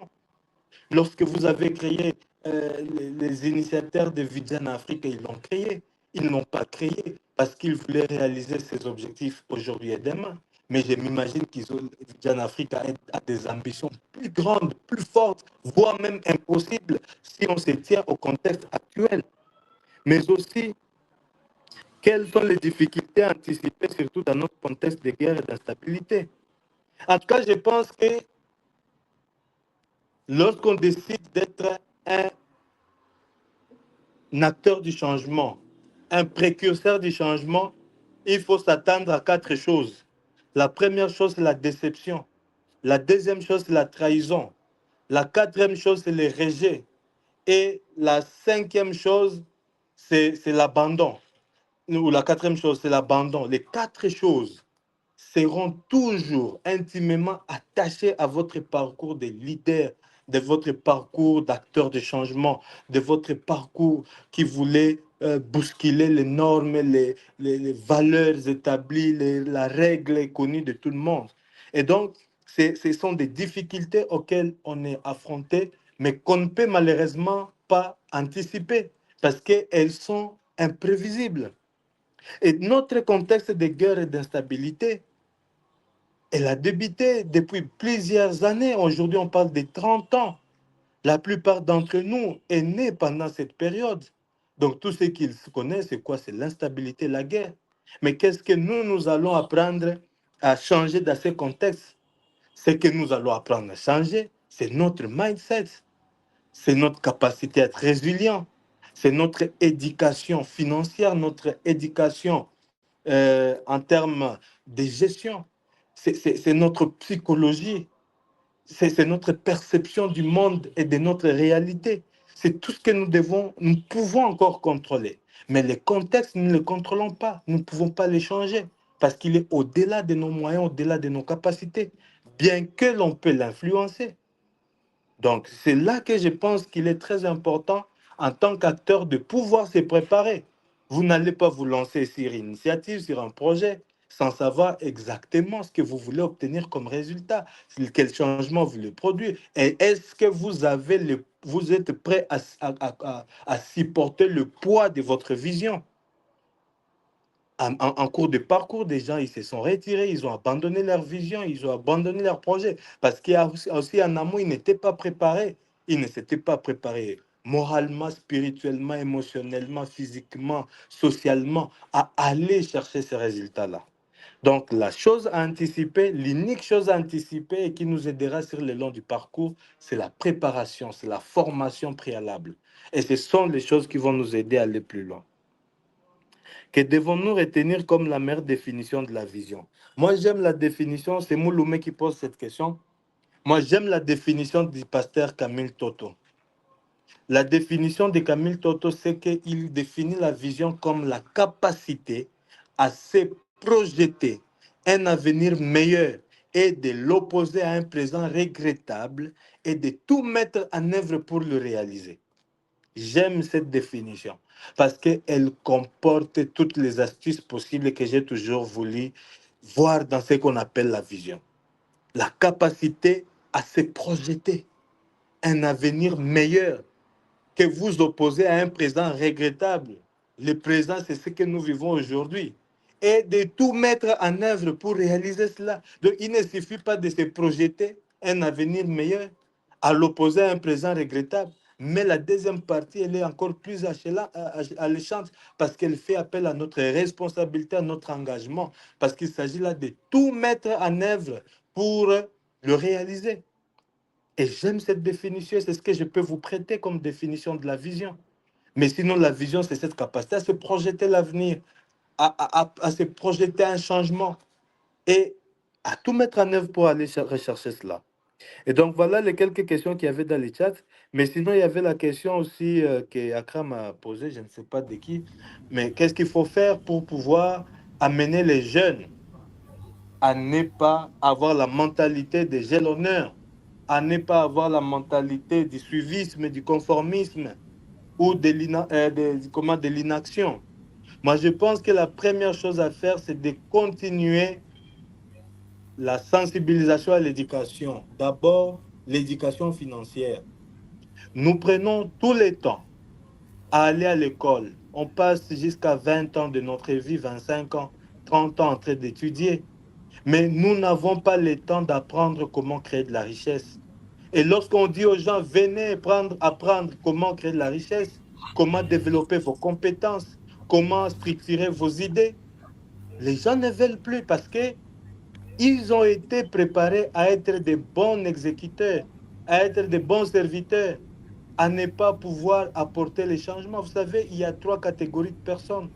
Lorsque vous avez créé les initiateurs de Vision Afrique, ils l'ont créé. Ils ne l'ont pas créé parce qu'ils voulaient réaliser ces objectifs aujourd'hui et demain. Mais je m'imagine Vision Afrique a des ambitions plus grandes, plus fortes, voire même impossibles si on se tient au contexte actuel. Mais aussi, quelles sont les difficultés anticipées, surtout dans notre contexte de guerre et d'instabilité? En tout cas, je pense que lorsqu'on décide d'être un acteur du changement, un précurseur du changement, il faut s'attendre à 4 choses. La première chose, c'est la déception. La deuxième chose, c'est la trahison. La quatrième chose, c'est le rejet. Et la cinquième chose, c'est l'abandon. Ou la quatrième chose, c'est l'abandon. Les 4 choses seront toujours intimement attachés à votre parcours de leader, de votre parcours d'acteur de changement, de votre parcours qui voulait bousculer les normes, les valeurs établies, la règle connue de tout le monde. Et donc, ce sont des difficultés auxquelles on est affronté, mais qu'on ne peut malheureusement pas anticiper parce qu'elles sont imprévisibles. Et notre contexte de guerre et d'instabilité, elle a débuté depuis plusieurs années. Aujourd'hui, on parle de 30 ans. La plupart d'entre nous est nés pendant cette période. Donc, tout ce qu'ils connaissent, c'est quoi? C'est l'instabilité, la guerre. Mais qu'est-ce que nous allons apprendre à changer dans ce contexte? Ce que nous allons apprendre à changer, c'est notre mindset, c'est notre capacité à être résilient, c'est notre éducation financière, notre éducation en termes de gestion. C'est notre psychologie, c'est notre perception du monde et de notre réalité. C'est tout ce que nous pouvons encore contrôler. Mais les contextes, nous ne les contrôlons pas. Nous ne pouvons pas les changer parce qu'il est au-delà de nos moyens, au-delà de nos capacités, bien que l'on peut l'influencer. Donc, c'est là que je pense qu'il est très important, en tant qu'acteur, de pouvoir se préparer. Vous n'allez pas vous lancer sur une initiative, sur un projet, sans savoir exactement ce que vous voulez obtenir comme résultat, quel changement vous voulez produire. Et est-ce que vous êtes prêt à supporter le poids de votre vision? En cours de parcours, des gens, ils se sont retirés, ils ont abandonné leur vision, ils ont abandonné leur projet. Parce qu'il y a aussi en amont, ils n'étaient pas préparés. Ils ne s'étaient pas préparés moralement, spirituellement, émotionnellement, physiquement, socialement, à aller chercher ces résultats-là. Donc, la chose à anticiper, l'unique chose à anticiper et qui nous aidera sur le long du parcours, c'est la préparation, c'est la formation préalable. Et ce sont les choses qui vont nous aider à aller plus loin. Que devons-nous retenir comme la meilleure définition de la vision? Moi, j'aime la définition, c'est Mouloumé qui pose cette question. Moi, j'aime la définition du pasteur Camille Toto. La définition de Camille Toto, c'est qu'il définit la vision comme la capacité à se projeter un avenir meilleur et de l'opposer à un présent regrettable et de tout mettre en œuvre pour le réaliser. J'aime cette définition parce qu'elle comporte toutes les astuces possibles que j'ai toujours voulu voir dans ce qu'on appelle la vision. La capacité à se projeter un avenir meilleur que vous opposez à un présent regrettable. Le présent, c'est ce que nous vivons aujourd'hui. Et de tout mettre en œuvre pour réaliser cela. Donc, il ne suffit pas de se projeter un avenir meilleur à l'opposé à un présent regrettable. Mais la deuxième partie, elle est encore plus alléchante parce qu'elle fait appel à notre responsabilité, à notre engagement. Parce qu'il s'agit là de tout mettre en œuvre pour le réaliser. Et j'aime cette définition, c'est ce que je peux vous prêter comme définition de la vision. Mais sinon, la vision, c'est cette capacité à se projeter l'avenir, à se projeter un changement et à tout mettre en œuvre pour aller rechercher cela. Et donc, voilà les quelques questions qu'il y avait dans le chat. Mais sinon, il y avait la question aussi que Akram a posée, je ne sais pas de qui, mais qu'est-ce qu'il faut faire pour pouvoir amener les jeunes à ne pas avoir la mentalité des gélonneurs, à ne pas avoir la mentalité du suivisme, du conformisme ou de l'inaction. Moi, je pense que la première chose à faire, c'est de continuer la sensibilisation à l'éducation. D'abord, l'éducation financière. Nous prenons tout le temps à aller à l'école. On passe jusqu'à 20 ans de notre vie, 25 ans, 30 ans en train d'étudier. Mais nous n'avons pas le temps d'apprendre comment créer de la richesse. Et lorsqu'on dit aux gens, venez apprendre comment créer de la richesse, comment développer vos compétences, comment structurer vos idées, les gens ne veulent plus parce qu'ils ont été préparés à être des bons exécuteurs, à être des bons serviteurs, à ne pas pouvoir apporter les changements. Vous savez, il y a 3 catégories de personnes.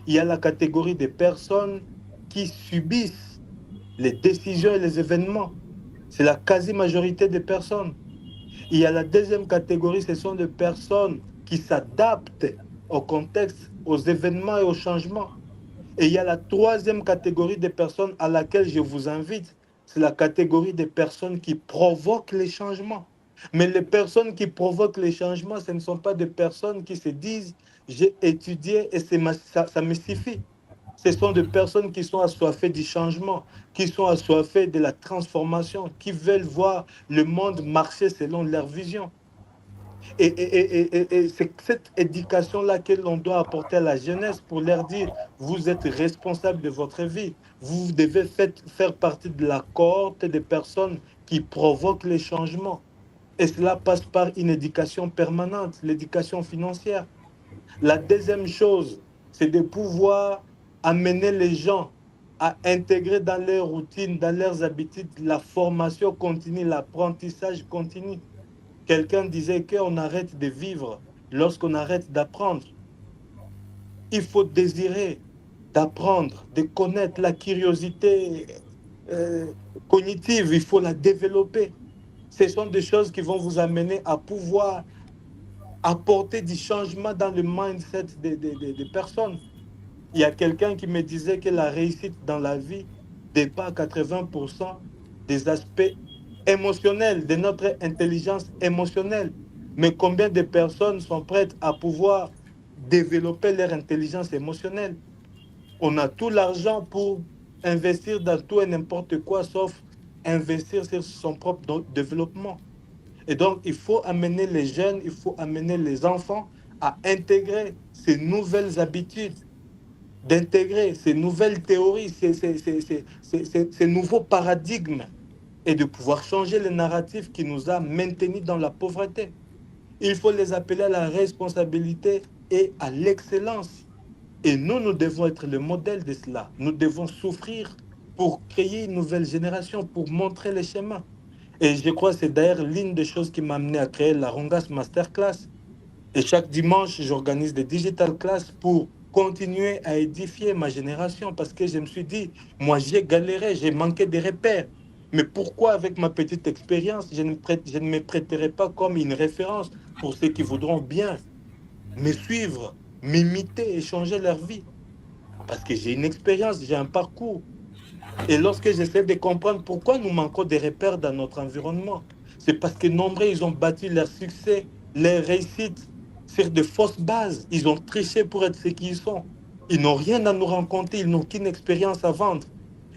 Il y a la catégorie des personnes qui subissent les décisions et les événements. C'est la quasi-majorité des personnes. Il y a la deuxième catégorie, ce sont des personnes qui s'adaptent au contexte, aux événements et aux changements. Et il y a la troisième catégorie de personnes à laquelle je vous invite, c'est la catégorie des personnes qui provoquent les changements. Mais les personnes qui provoquent les changements, ce ne sont pas des personnes qui se disent « j'ai étudié et ça me suffit ». Ce sont des personnes qui sont assoiffées du changement, qui sont assoiffées de la transformation, qui veulent voir le monde marcher selon leur vision. Et c'est cette éducation-là que l'on doit apporter à la jeunesse pour leur dire, vous êtes responsable de votre vie. Vous devez faire partie de la cohorte des personnes qui provoquent les changements. Et cela passe par une éducation permanente, l'éducation financière. La deuxième chose, c'est de pouvoir amener les gens à intégrer dans leurs routines, dans leurs habitudes, la formation continue, l'apprentissage continu. Quelqu'un disait qu'on arrête de vivre lorsqu'on arrête d'apprendre. Il faut désirer d'apprendre, de connaître la curiosité cognitive, il faut la développer. Ce sont des choses qui vont vous amener à pouvoir apporter du changement dans le mindset des personnes. Il y a quelqu'un qui me disait que la réussite dans la vie dépasse 80% des aspects émotionnels, de notre intelligence émotionnelle. Mais combien de personnes sont prêtes à pouvoir développer leur intelligence émotionnelle? On a tout l'argent pour investir dans tout et n'importe quoi, sauf investir sur son propre développement. Et donc, il faut amener les jeunes, il faut amener les enfants à intégrer ces nouvelles habitudes, d'intégrer ces nouvelles théories, ces nouveaux paradigmes et de pouvoir changer le narratif qui nous a maintenus dans la pauvreté. Il faut les appeler à la responsabilité et à l'excellence. Et nous devons être le modèle de cela. Nous devons souffrir pour créer une nouvelle génération, pour montrer les chemins. Et je crois que c'est d'ailleurs l'une des choses qui m'a amené à créer la Rongas Masterclass. Et chaque dimanche, j'organise des digital class pour continuer à édifier ma génération parce que je me suis dit, moi j'ai galéré, j'ai manqué de repères. Mais pourquoi avec ma petite expérience, je ne me prêterai pas comme une référence pour ceux qui voudront bien me suivre, m'imiter et changer leur vie? Parce que j'ai une expérience, j'ai un parcours. Et lorsque j'essaie de comprendre pourquoi nous manquons de repères dans notre environnement, c'est parce que nombreux, ils ont bâti leur succès, leur réussite sur de fausses bases. Ils ont triché pour être ce qu'ils sont. Ils n'ont rien à nous raconter, ils n'ont qu'une expérience à vendre.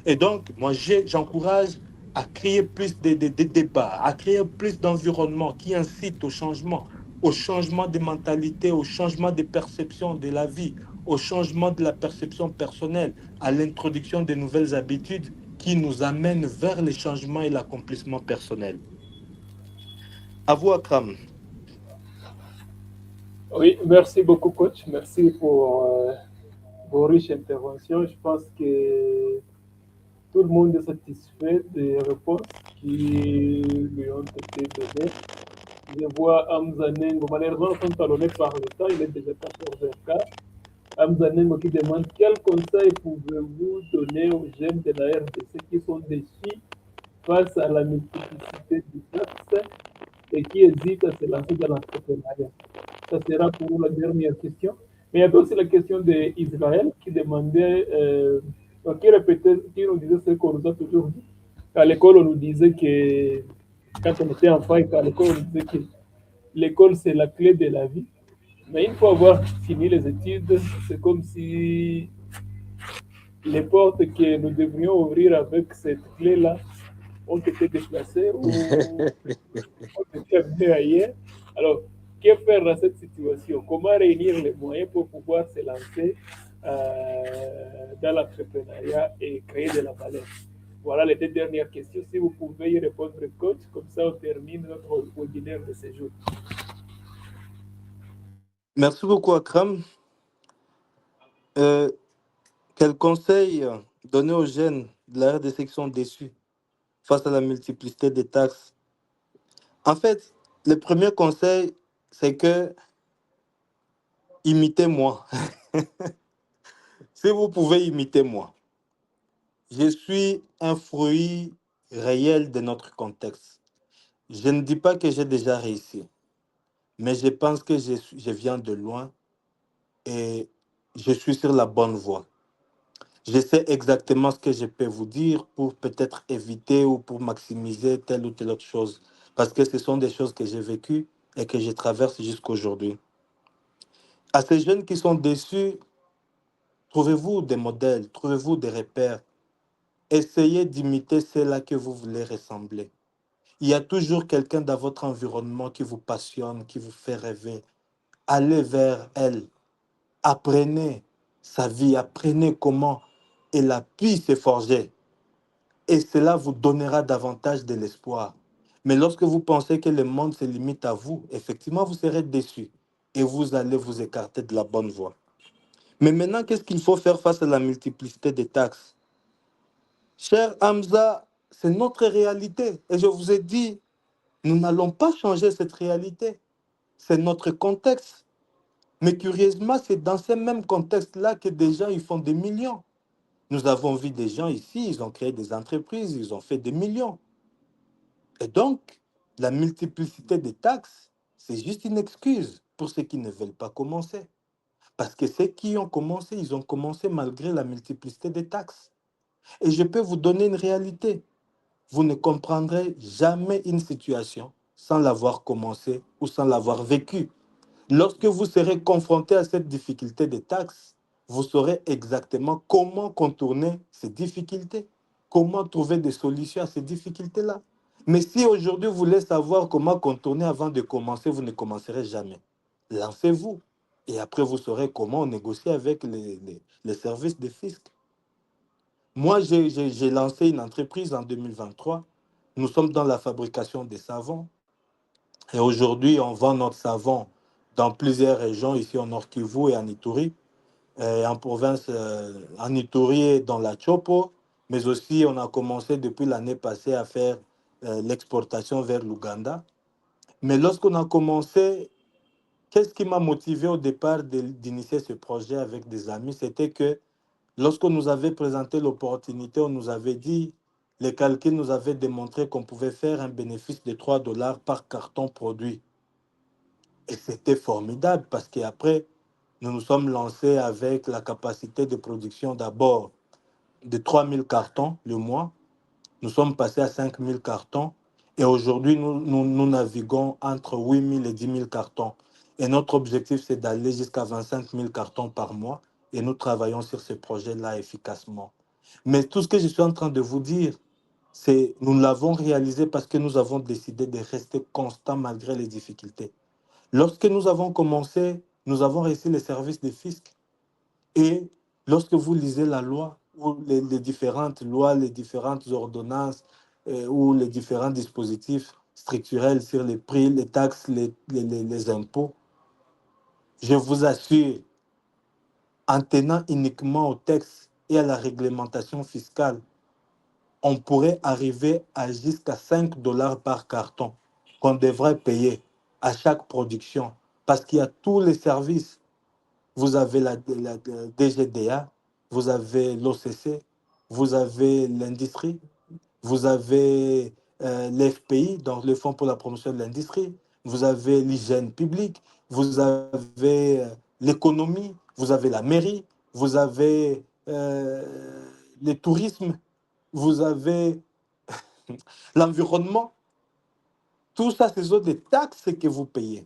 Et donc, moi, j'encourage à créer plus de débats, à créer plus d'environnements qui incitent au changement de mentalité, au changement de perception de la vie, au changement de la perception personnelle, à l'introduction de nouvelles habitudes qui nous amènent vers les changements et l'accomplissement personnel. À vous, Akram. Oui, merci beaucoup, coach. Merci pour vos riches interventions. Je pense que tout le monde est satisfait des réponses qui lui ont été données. Je vois Hamza Nengo, malheureusement, nous sommes talonnés par le temps, il est déjà 14h15. Hamza Nengo qui demande quel conseil pouvez-vous donner aux jeunes de la RDC qui sont déçus face à la multiplicité du taxes et qui hésitent à se lancer dans l'entrepreneuriat? Ça sera pour la dernière question. Mais il y avait aussi la question d'Israël qui demandait, qui répétait, qui nous disait ce qu'on nous a toujours dit. À l'école, on nous disait que quand on était enfant et qu'à l'école, on nous disait que l'école, c'est la clé de la vie. Mais une fois avoir fini les études, c'est comme si les portes que nous devrions ouvrir avec cette clé-là ont été déplacées ou ont été amenées ailleurs. Alors, que faire dans cette situation? Comment réunir les moyens pour pouvoir se lancer dans l'entrepreneuriat et créer de la valeur? Voilà les deux dernières questions. Si vous pouvez y répondre, coach, comme ça on termine notre webinaire de ce jour. Merci beaucoup, Akram. Quel conseil donner aux jeunes de la RDC qui sont déçus face à la multiplicité des taxes? En fait, le premier conseil, c'est que imitez-moi. Si vous pouvez imiter moi, je suis un fruit réel de notre contexte. Je ne dis pas que j'ai déjà réussi, mais je pense que je viens de loin et je suis sur la bonne voie. Je sais exactement ce que je peux vous dire pour peut-être éviter ou pour maximiser telle ou telle autre chose, parce que ce sont des choses que j'ai vécues et que je traverse jusqu'à aujourd'hui. À ces jeunes qui sont déçus, trouvez-vous des modèles, trouvez-vous des repères. Essayez d'imiter ceux-là que vous voulez ressembler. Il y a toujours quelqu'un dans votre environnement qui vous passionne, qui vous fait rêver. Allez vers elle. Apprenez sa vie, apprenez comment elle a pu se forger. Et cela vous donnera davantage de l'espoir. Mais lorsque vous pensez que le monde se limite à vous, effectivement, vous serez déçu et vous allez vous écarter de la bonne voie. Mais maintenant, qu'est-ce qu'il faut faire face à la multiplicité des taxes? Cher Hamza, c'est notre réalité. Et je vous ai dit, nous n'allons pas changer cette réalité. C'est notre contexte. Mais curieusement, c'est dans ce même contexte-là que des gens ils font des millions. Nous avons vu des gens ici, ils ont créé des entreprises, ils ont fait des millions. Et donc, la multiplicité des taxes, c'est juste une excuse pour ceux qui ne veulent pas commencer. Parce que ceux qui ont commencé, ils ont commencé malgré la multiplicité des taxes. Et je peux vous donner une réalité. Vous ne comprendrez jamais une situation sans l'avoir commencé ou sans l'avoir vécue. Lorsque vous serez confronté à cette difficulté des taxes, vous saurez exactement comment contourner ces difficultés, comment trouver des solutions à ces difficultés-là. Mais si aujourd'hui vous voulez savoir comment contourner avant de commencer, vous ne commencerez jamais. Lancez-vous et après vous saurez comment négocier avec les services de fisc. Moi, j'ai lancé une entreprise en 2023. Nous sommes dans la fabrication des savons. Et aujourd'hui, on vend notre savon dans plusieurs régions, ici en Nord Kivu et en Ituri, et en province, en Ituri et dans la Chopo, mais aussi on a commencé depuis l'année passée à faire l'exportation vers l'Ouganda. Mais lorsqu'on a commencé, qu'est-ce qui m'a motivé au départ d'initier ce projet avec des amis? C'était que lorsqu'on nous avait présenté l'opportunité, on nous avait dit, les calculs nous avaient démontré qu'on pouvait faire un bénéfice de 3 dollars par carton produit. Et c'était formidable parce qu'après, nous nous sommes lancés avec la capacité de production d'abord de 3000 cartons le mois. Nous sommes passés à 5000 cartons et aujourd'hui, nous naviguons entre 8000 et 10 000 cartons. Et notre objectif, c'est d'aller jusqu'à 25 000 cartons par mois et nous travaillons sur ce projet-là efficacement. Mais tout ce que je suis en train de vous dire, c'est nous l'avons réalisé parce que nous avons décidé de rester constants malgré les difficultés. Lorsque nous avons commencé, nous avons réussi les services des fiscs. Et lorsque vous lisez la loi, ou les différentes lois, les différentes ordonnances, ou les différents dispositifs structurels sur les prix, les taxes, les impôts, je vous assure, en tenant uniquement au texte et à la réglementation fiscale, on pourrait arriver à jusqu'à 5 dollars par carton qu'on devrait payer à chaque production parce qu'il y a tous les services. Vous avez la DGDA, vous avez l'OCC, vous avez l'industrie, vous avez l'FPI, donc le Fonds pour la promotion de l'industrie, vous avez l'hygiène publique, vous avez l'économie, vous avez la mairie, vous avez le tourisme, vous avez l'environnement. Tout ça, ce sont des taxes que vous payez.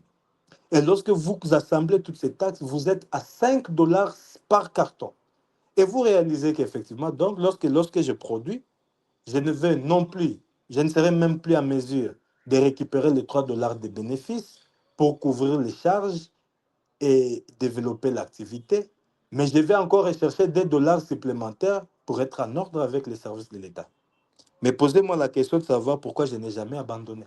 Et lorsque vous assemblez toutes ces taxes, vous êtes à 5 dollars par carton. Et vous réalisez qu'effectivement, donc, lorsque je produis, je ne vais non plus, je ne serai même plus à mesure de récupérer les 3 dollars de bénéfices pour couvrir les charges et développer l'activité, mais je vais encore rechercher des dollars supplémentaires pour être en ordre avec les services de l'État. Mais posez-moi la question de savoir pourquoi je n'ai jamais abandonné.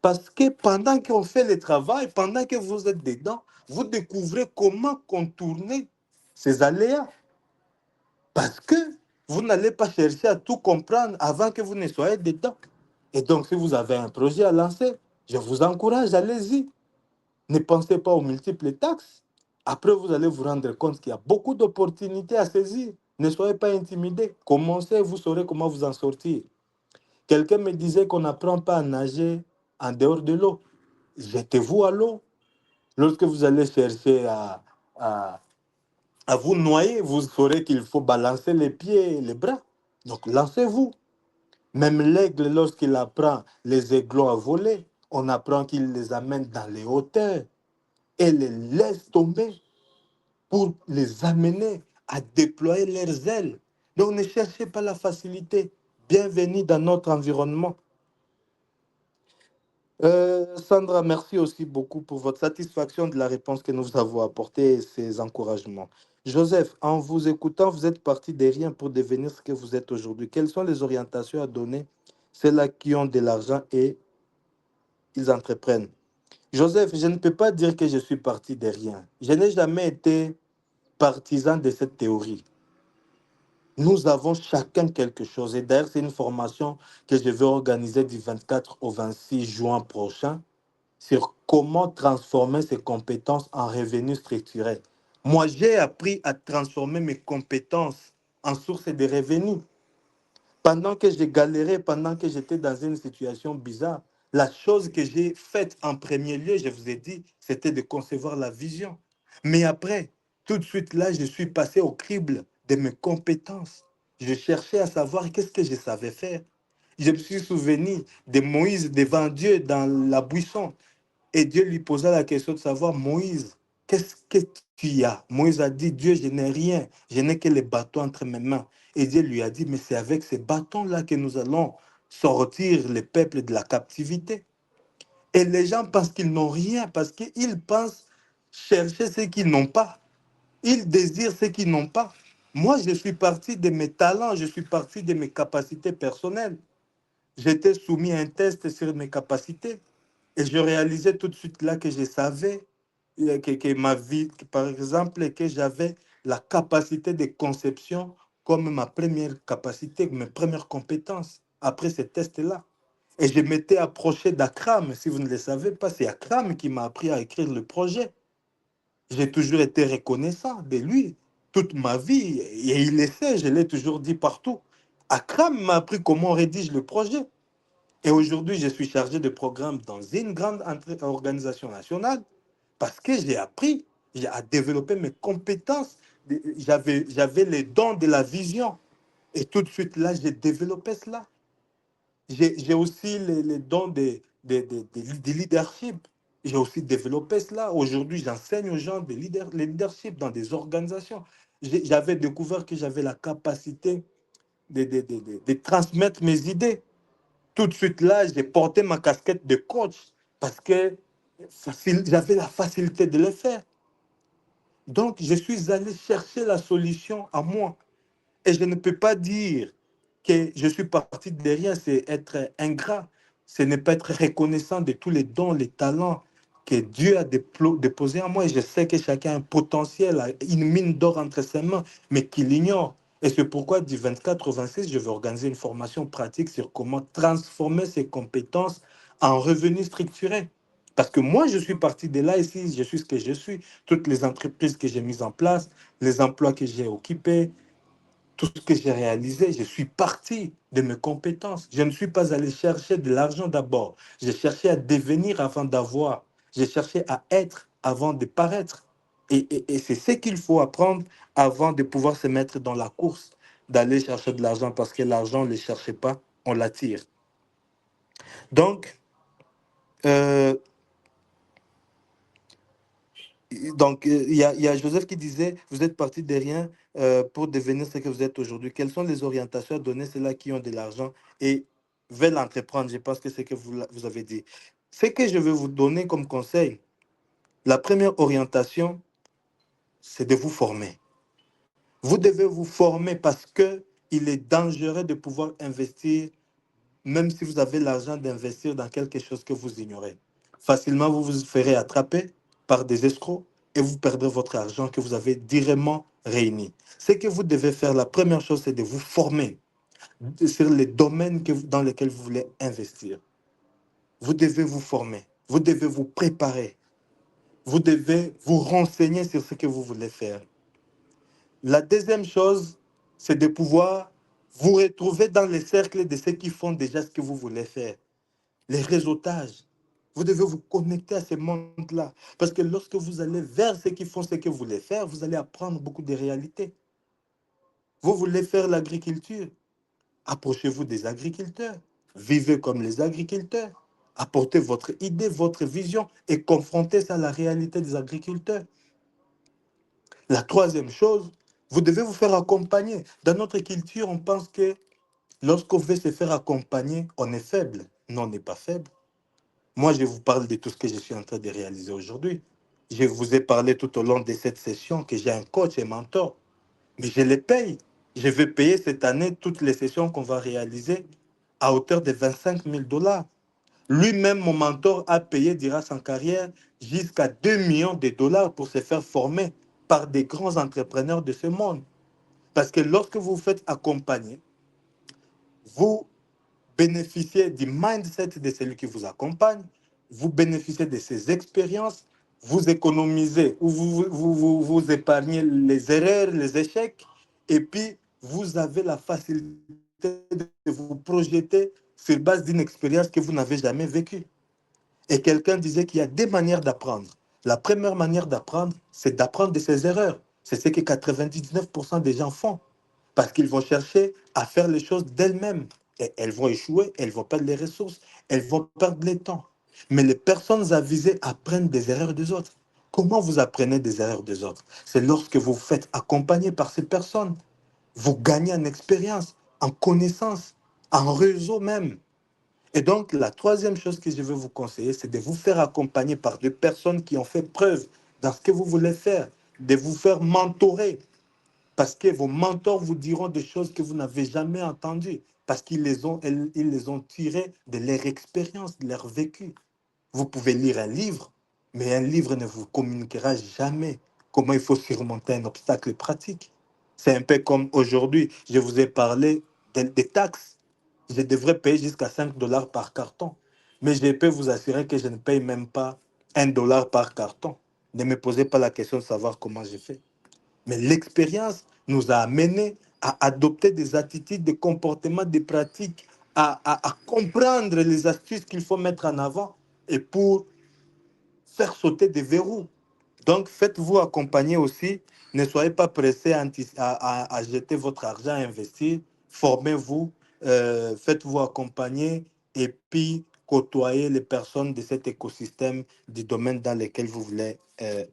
Parce que pendant qu'on fait le travail, pendant que vous êtes dedans, vous découvrez comment contourner ces aléas. Parce que vous n'allez pas chercher à tout comprendre avant que vous ne soyez dedans. Et donc, si vous avez un projet à lancer, je vous encourage, allez-y. Ne pensez pas aux multiples taxes. Après, vous allez vous rendre compte qu'il y a beaucoup d'opportunités à saisir. Ne soyez pas intimidés. Commencez, vous saurez comment vous en sortir. Quelqu'un me disait qu'on n'apprend pas à nager en dehors de l'eau. Jetez-vous à l'eau. Lorsque vous allez chercher à vous noyer, vous saurez qu'il faut balancer les pieds et les bras. Donc, lancez-vous. Même l'aigle, lorsqu'il apprend les aiglons à voler, on apprend qu'il les amène dans les hauteurs et les laisse tomber pour les amener à déployer leurs ailes. Donc, ne cherchez pas la facilité. Bienvenue dans notre environnement. Sandra, merci aussi beaucoup pour votre satisfaction de la réponse que nous avons apportée et ces encouragements. Joseph, en vous écoutant, vous êtes parti de rien pour devenir ce que vous êtes aujourd'hui. Quelles sont les orientations à donner ceux-là qui ont de l'argent et ils entreprennent? Joseph, je ne peux pas dire que je suis parti de rien. Je n'ai jamais été partisan de cette théorie. Nous avons chacun quelque chose. Et d'ailleurs, c'est une formation que je vais organiser du 24 au 26 juin prochain sur comment transformer ses compétences en revenus structurels. Moi, j'ai appris à transformer mes compétences en source de revenus. Pendant que j'ai galéré, pendant que j'étais dans une situation bizarre, la chose que j'ai faite en premier lieu, je vous ai dit, c'était de concevoir la vision. Mais après, tout de suite là, je suis passé au crible de mes compétences. Je cherchais à savoir qu'est-ce que je savais faire. Je me suis souvenu de Moïse devant Dieu dans la buisson. Et Dieu lui posa la question de savoir, Moïse, qu'est-ce que tu as? Moïse a dit, Dieu, je n'ai rien, je n'ai que les bâtons entre mes mains. Et Dieu lui a dit, mais c'est avec ces bâtons-là que nous allons sortir le peuple de la captivité. Et les gens pensent qu'ils n'ont rien, parce qu'ils pensent chercher ce qu'ils n'ont pas. Ils désirent ce qu'ils n'ont pas. Moi, je suis parti de mes talents, je suis parti de mes capacités personnelles. J'étais soumis à un test sur mes capacités. Et je réalisais tout de suite là que je savais que ma vie, par exemple, que j'avais la capacité de conception comme ma première capacité, mes premières compétences après ce test-là. Et je m'étais approché d'Akram. Si vous ne le savez pas, c'est Akram qui m'a appris à écrire le projet. J'ai toujours été reconnaissant de lui toute ma vie. Et il le sait, je l'ai toujours dit partout. Akram m'a appris comment on rédige le projet. Et aujourd'hui, je suis chargé de programme dans une grande organisation nationale parce que j'ai appris à développer mes compétences. J'avais les dons de la vision. Et tout de suite, là, j'ai développé cela. J'ai aussi les dons de leadership. J'ai aussi développé cela. Aujourd'hui, j'enseigne aux gens le leadership dans des organisations. J'avais découvert que j'avais la capacité de transmettre mes idées. Tout de suite là, j'ai porté ma casquette de coach parce que j'avais la facilité de le faire. Donc, je suis allé chercher la solution à moi. Et je ne peux pas dire que je suis parti derrière, c'est être ingrat. Ce n'est pas être reconnaissant de tous les dons, les talents que Dieu a déposés en moi. Et je sais que chacun a un potentiel, a une mine d'or entre ses mains, mais qu'il ignore. Et c'est pourquoi du 24 au 26, je vais organiser une formation pratique sur comment transformer ses compétences en revenus structurés. Parce que moi, je suis parti de là ici, je suis ce que je suis. Toutes les entreprises que j'ai mises en place, les emplois que j'ai occupés, tout ce que j'ai réalisé, je suis parti de mes compétences. Je ne suis pas allé chercher de l'argent d'abord. J'ai cherché à devenir avant d'avoir. J'ai cherché à être avant de paraître. Et c'est ce qu'il faut apprendre avant de pouvoir se mettre dans la course, d'aller chercher de l'argent, parce que l'argent, on ne le cherche pas, on l'attire. Donc, euh, il y a Joseph qui disait, vous êtes parti de rien pour devenir ce que vous êtes aujourd'hui. Quelles sont les orientations à donner ceux-là qui ont de l'argent et veulent entreprendre? Je pense que c'est ce que vous avez dit. Ce que je vais vous donner comme conseil, la première orientation, c'est de vous former. Vous devez vous former parce que il est dangereux de pouvoir investir, même si vous avez l'argent d'investir dans quelque chose que vous ignorez. Facilement, vous vous ferez attraper par des escrocs et vous perdrez votre argent que vous avez directement réuni. Ce que vous devez faire, la première chose, c'est de vous former sur les domaines dans lesquels vous voulez investir. Vous devez vous former, vous devez vous préparer, vous devez vous renseigner sur ce que vous voulez faire. La deuxième chose, c'est de pouvoir vous retrouver dans les cercles de ceux qui font déjà ce que vous voulez faire. Les réseautages. Vous devez vous connecter à ce monde-là. Parce que lorsque vous allez vers ceux qui font ce que vous voulez faire, vous allez apprendre beaucoup de réalités. Vous voulez faire l'agriculture. Approchez-vous des agriculteurs. Vivez comme les agriculteurs. Apportez votre idée, votre vision et confrontez ça à la réalité des agriculteurs. La troisième chose, vous devez vous faire accompagner. Dans notre culture, on pense que lorsqu'on veut se faire accompagner, on est faible. Non, on n'est pas faible. Moi, je vous parle de tout ce que je suis en train de réaliser aujourd'hui. Je vous ai parlé tout au long de cette session que j'ai un coach et mentor. Mais je les paye. Je vais payer cette année toutes les sessions qu'on va réaliser à hauteur de 25 000 $. Lui-même, mon mentor, a payé durant sa carrière jusqu'à 2 millions de dollars pour se faire former par des grands entrepreneurs de ce monde. Parce que lorsque vous vous faites accompagner, vous bénéficiez du mindset de celui qui vous accompagne, vous bénéficiez de ses expériences, vous économisez ou vous épargnez les erreurs, les échecs, et puis vous avez la facilité de vous projeter sur base d'une expérience que vous n'avez jamais vécue. Et quelqu'un disait qu'il y a deux manières d'apprendre. La première manière d'apprendre, c'est d'apprendre de ses erreurs. C'est ce que 99% des gens font. Parce qu'ils vont chercher à faire les choses d'elles-mêmes. Et elles vont échouer, elles vont perdre les ressources, elles vont perdre le temps. Mais les personnes avisées apprennent des erreurs des autres. Comment vous apprenez des erreurs des autres? C'est lorsque vous vous faites accompagner par ces personnes. Vous gagnez en expérience, en connaissance, en réseau même. Et donc, la troisième chose que je veux vous conseiller, c'est de vous faire accompagner par des personnes qui ont fait preuve dans ce que vous voulez faire, de vous faire mentorer, parce que vos mentors vous diront des choses que vous n'avez jamais entendues, parce ils les ont tirées de leur expérience, de leur vécu. Vous pouvez lire un livre, mais un livre ne vous communiquera jamais comment il faut surmonter un obstacle pratique. C'est un peu comme aujourd'hui, je vous ai parlé des taxes. Je devrais payer jusqu'à 5 $ par carton. Mais je peux vous assurer que je ne paye même pas 1 $ par carton. Ne me posez pas la question de savoir comment je fais. Mais l'expérience nous a amenés à adopter des attitudes, des comportements, des pratiques, à comprendre les astuces qu'il faut mettre en avant et pour faire sauter des verrous. Donc, faites-vous accompagner aussi. Ne soyez pas pressé à jeter votre argent à investir. Formez-vous, faites-vous accompagner et puis côtoyez les personnes de cet écosystème du domaine dans lequel vous voulez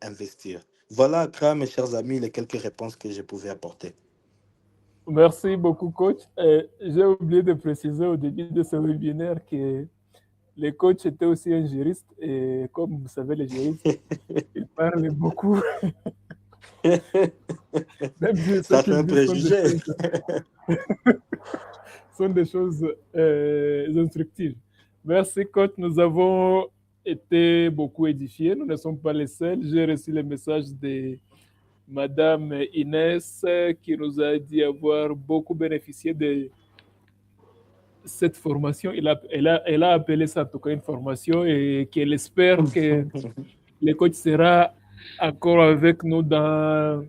investir. Voilà, Accra, mes chers amis, les quelques réponses que je pouvais apporter. Merci beaucoup, coach. J'ai oublié de préciser au début de ce webinaire que le coach était aussi un juriste et comme vous savez, les juristes, ils parlent beaucoup. Même si ce Ça fait qu'ils un disent préjugé. sont des choses instructives. Merci, coach. Nous avons été beaucoup édifiés. Nous ne sommes pas les seuls. J'ai reçu le message de Madame Inès qui nous a dit avoir beaucoup bénéficié cette formation, elle a appelé ça en tout cas une formation et qu'elle espère que le coach sera encore avec nous dans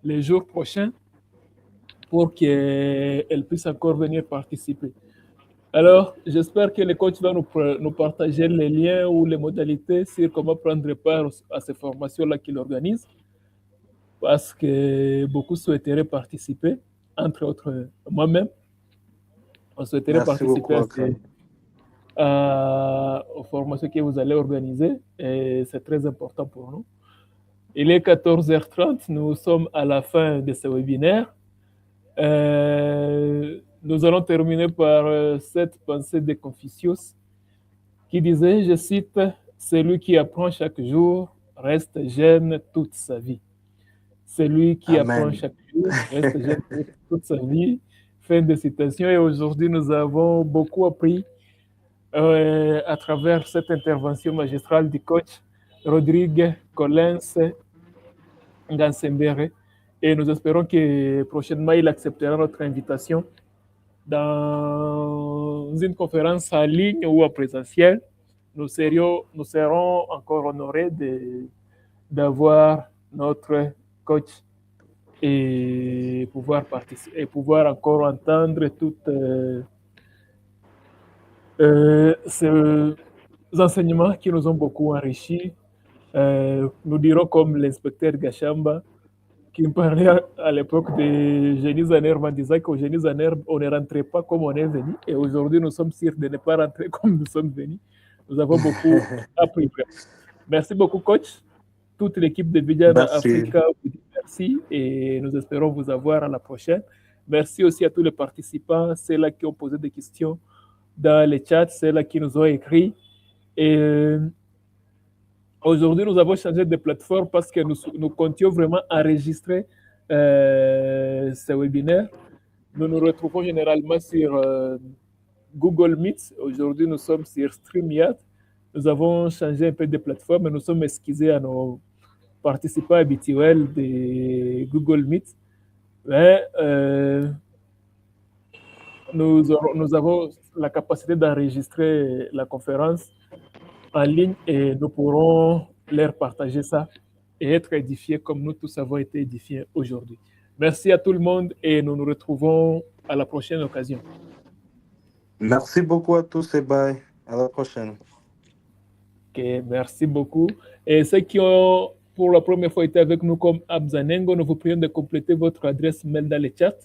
les jours prochains pour qu'elle puisse encore venir participer. Alors, j'espère que le coach va nous partager les liens ou les modalités sur comment prendre part à ces formations-là qu'il organise, parce que beaucoup souhaiteraient participer, entre autres moi-même. On souhaiterait Merci participer beaucoup, aux formations que vous allez organiser et c'est très important pour nous. Il est 14h30, nous sommes à la fin de ce webinaire. Nous allons terminer par cette pensée de Confucius qui disait, je cite, « Celui qui apprend chaque jour reste jeune toute sa vie. » Celui qui apprend chaque jour reste jeune toute sa vie. Fin de citation. Et aujourd'hui, nous avons beaucoup appris à travers cette intervention magistrale du coach Rodrigue Collins Ngansembere. Et nous espérons que prochainement, il acceptera notre invitation dans une conférence en ligne ou en présentiel. Nous serons encore honorés d'avoir notre coach et pouvoir participer et pouvoir encore entendre toutes ces enseignements qui nous ont beaucoup enrichis. Nous dirons comme l'inspecteur Gachamba qui me parlait à l'époque de Génie Zaner en disant qu'au Génie Zaner, on ne rentrait pas comme on est venu. Et aujourd'hui, nous sommes sûrs de ne pas rentrer comme nous sommes venus. Nous avons beaucoup appris. Merci beaucoup, coach. Toute l'équipe de Vijana Africa vous dit merci et nous espérons vous avoir à la prochaine. Merci aussi à tous les participants, ceux-là qui ont posé des questions dans les chats, ceux-là qui nous ont écrit. Et aujourd'hui, nous avons changé de plateforme parce que nous comptions vraiment enregistrer ce webinaire. Nous nous retrouvons généralement sur Google Meet. Aujourd'hui, nous sommes sur StreamYard. Nous avons changé un peu de plateforme et nous sommes excusés à nos participants habituels de Google Meet. Mais nous avons la capacité d'enregistrer la conférence en ligne et nous pourrons leur partager ça et être édifiés comme nous tous avons été édifiés aujourd'hui. Merci à tout le monde et nous nous retrouvons à la prochaine occasion. Merci beaucoup à tous et bye. À la prochaine. Ok, merci beaucoup. Et ceux qui ont pour la première fois été avec nous comme Abzanengo, nous vous prions de compléter votre adresse mail dans le chat.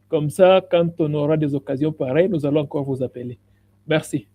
Comme ça, quand on aura des occasions pareilles, nous allons encore vous appeler. Merci.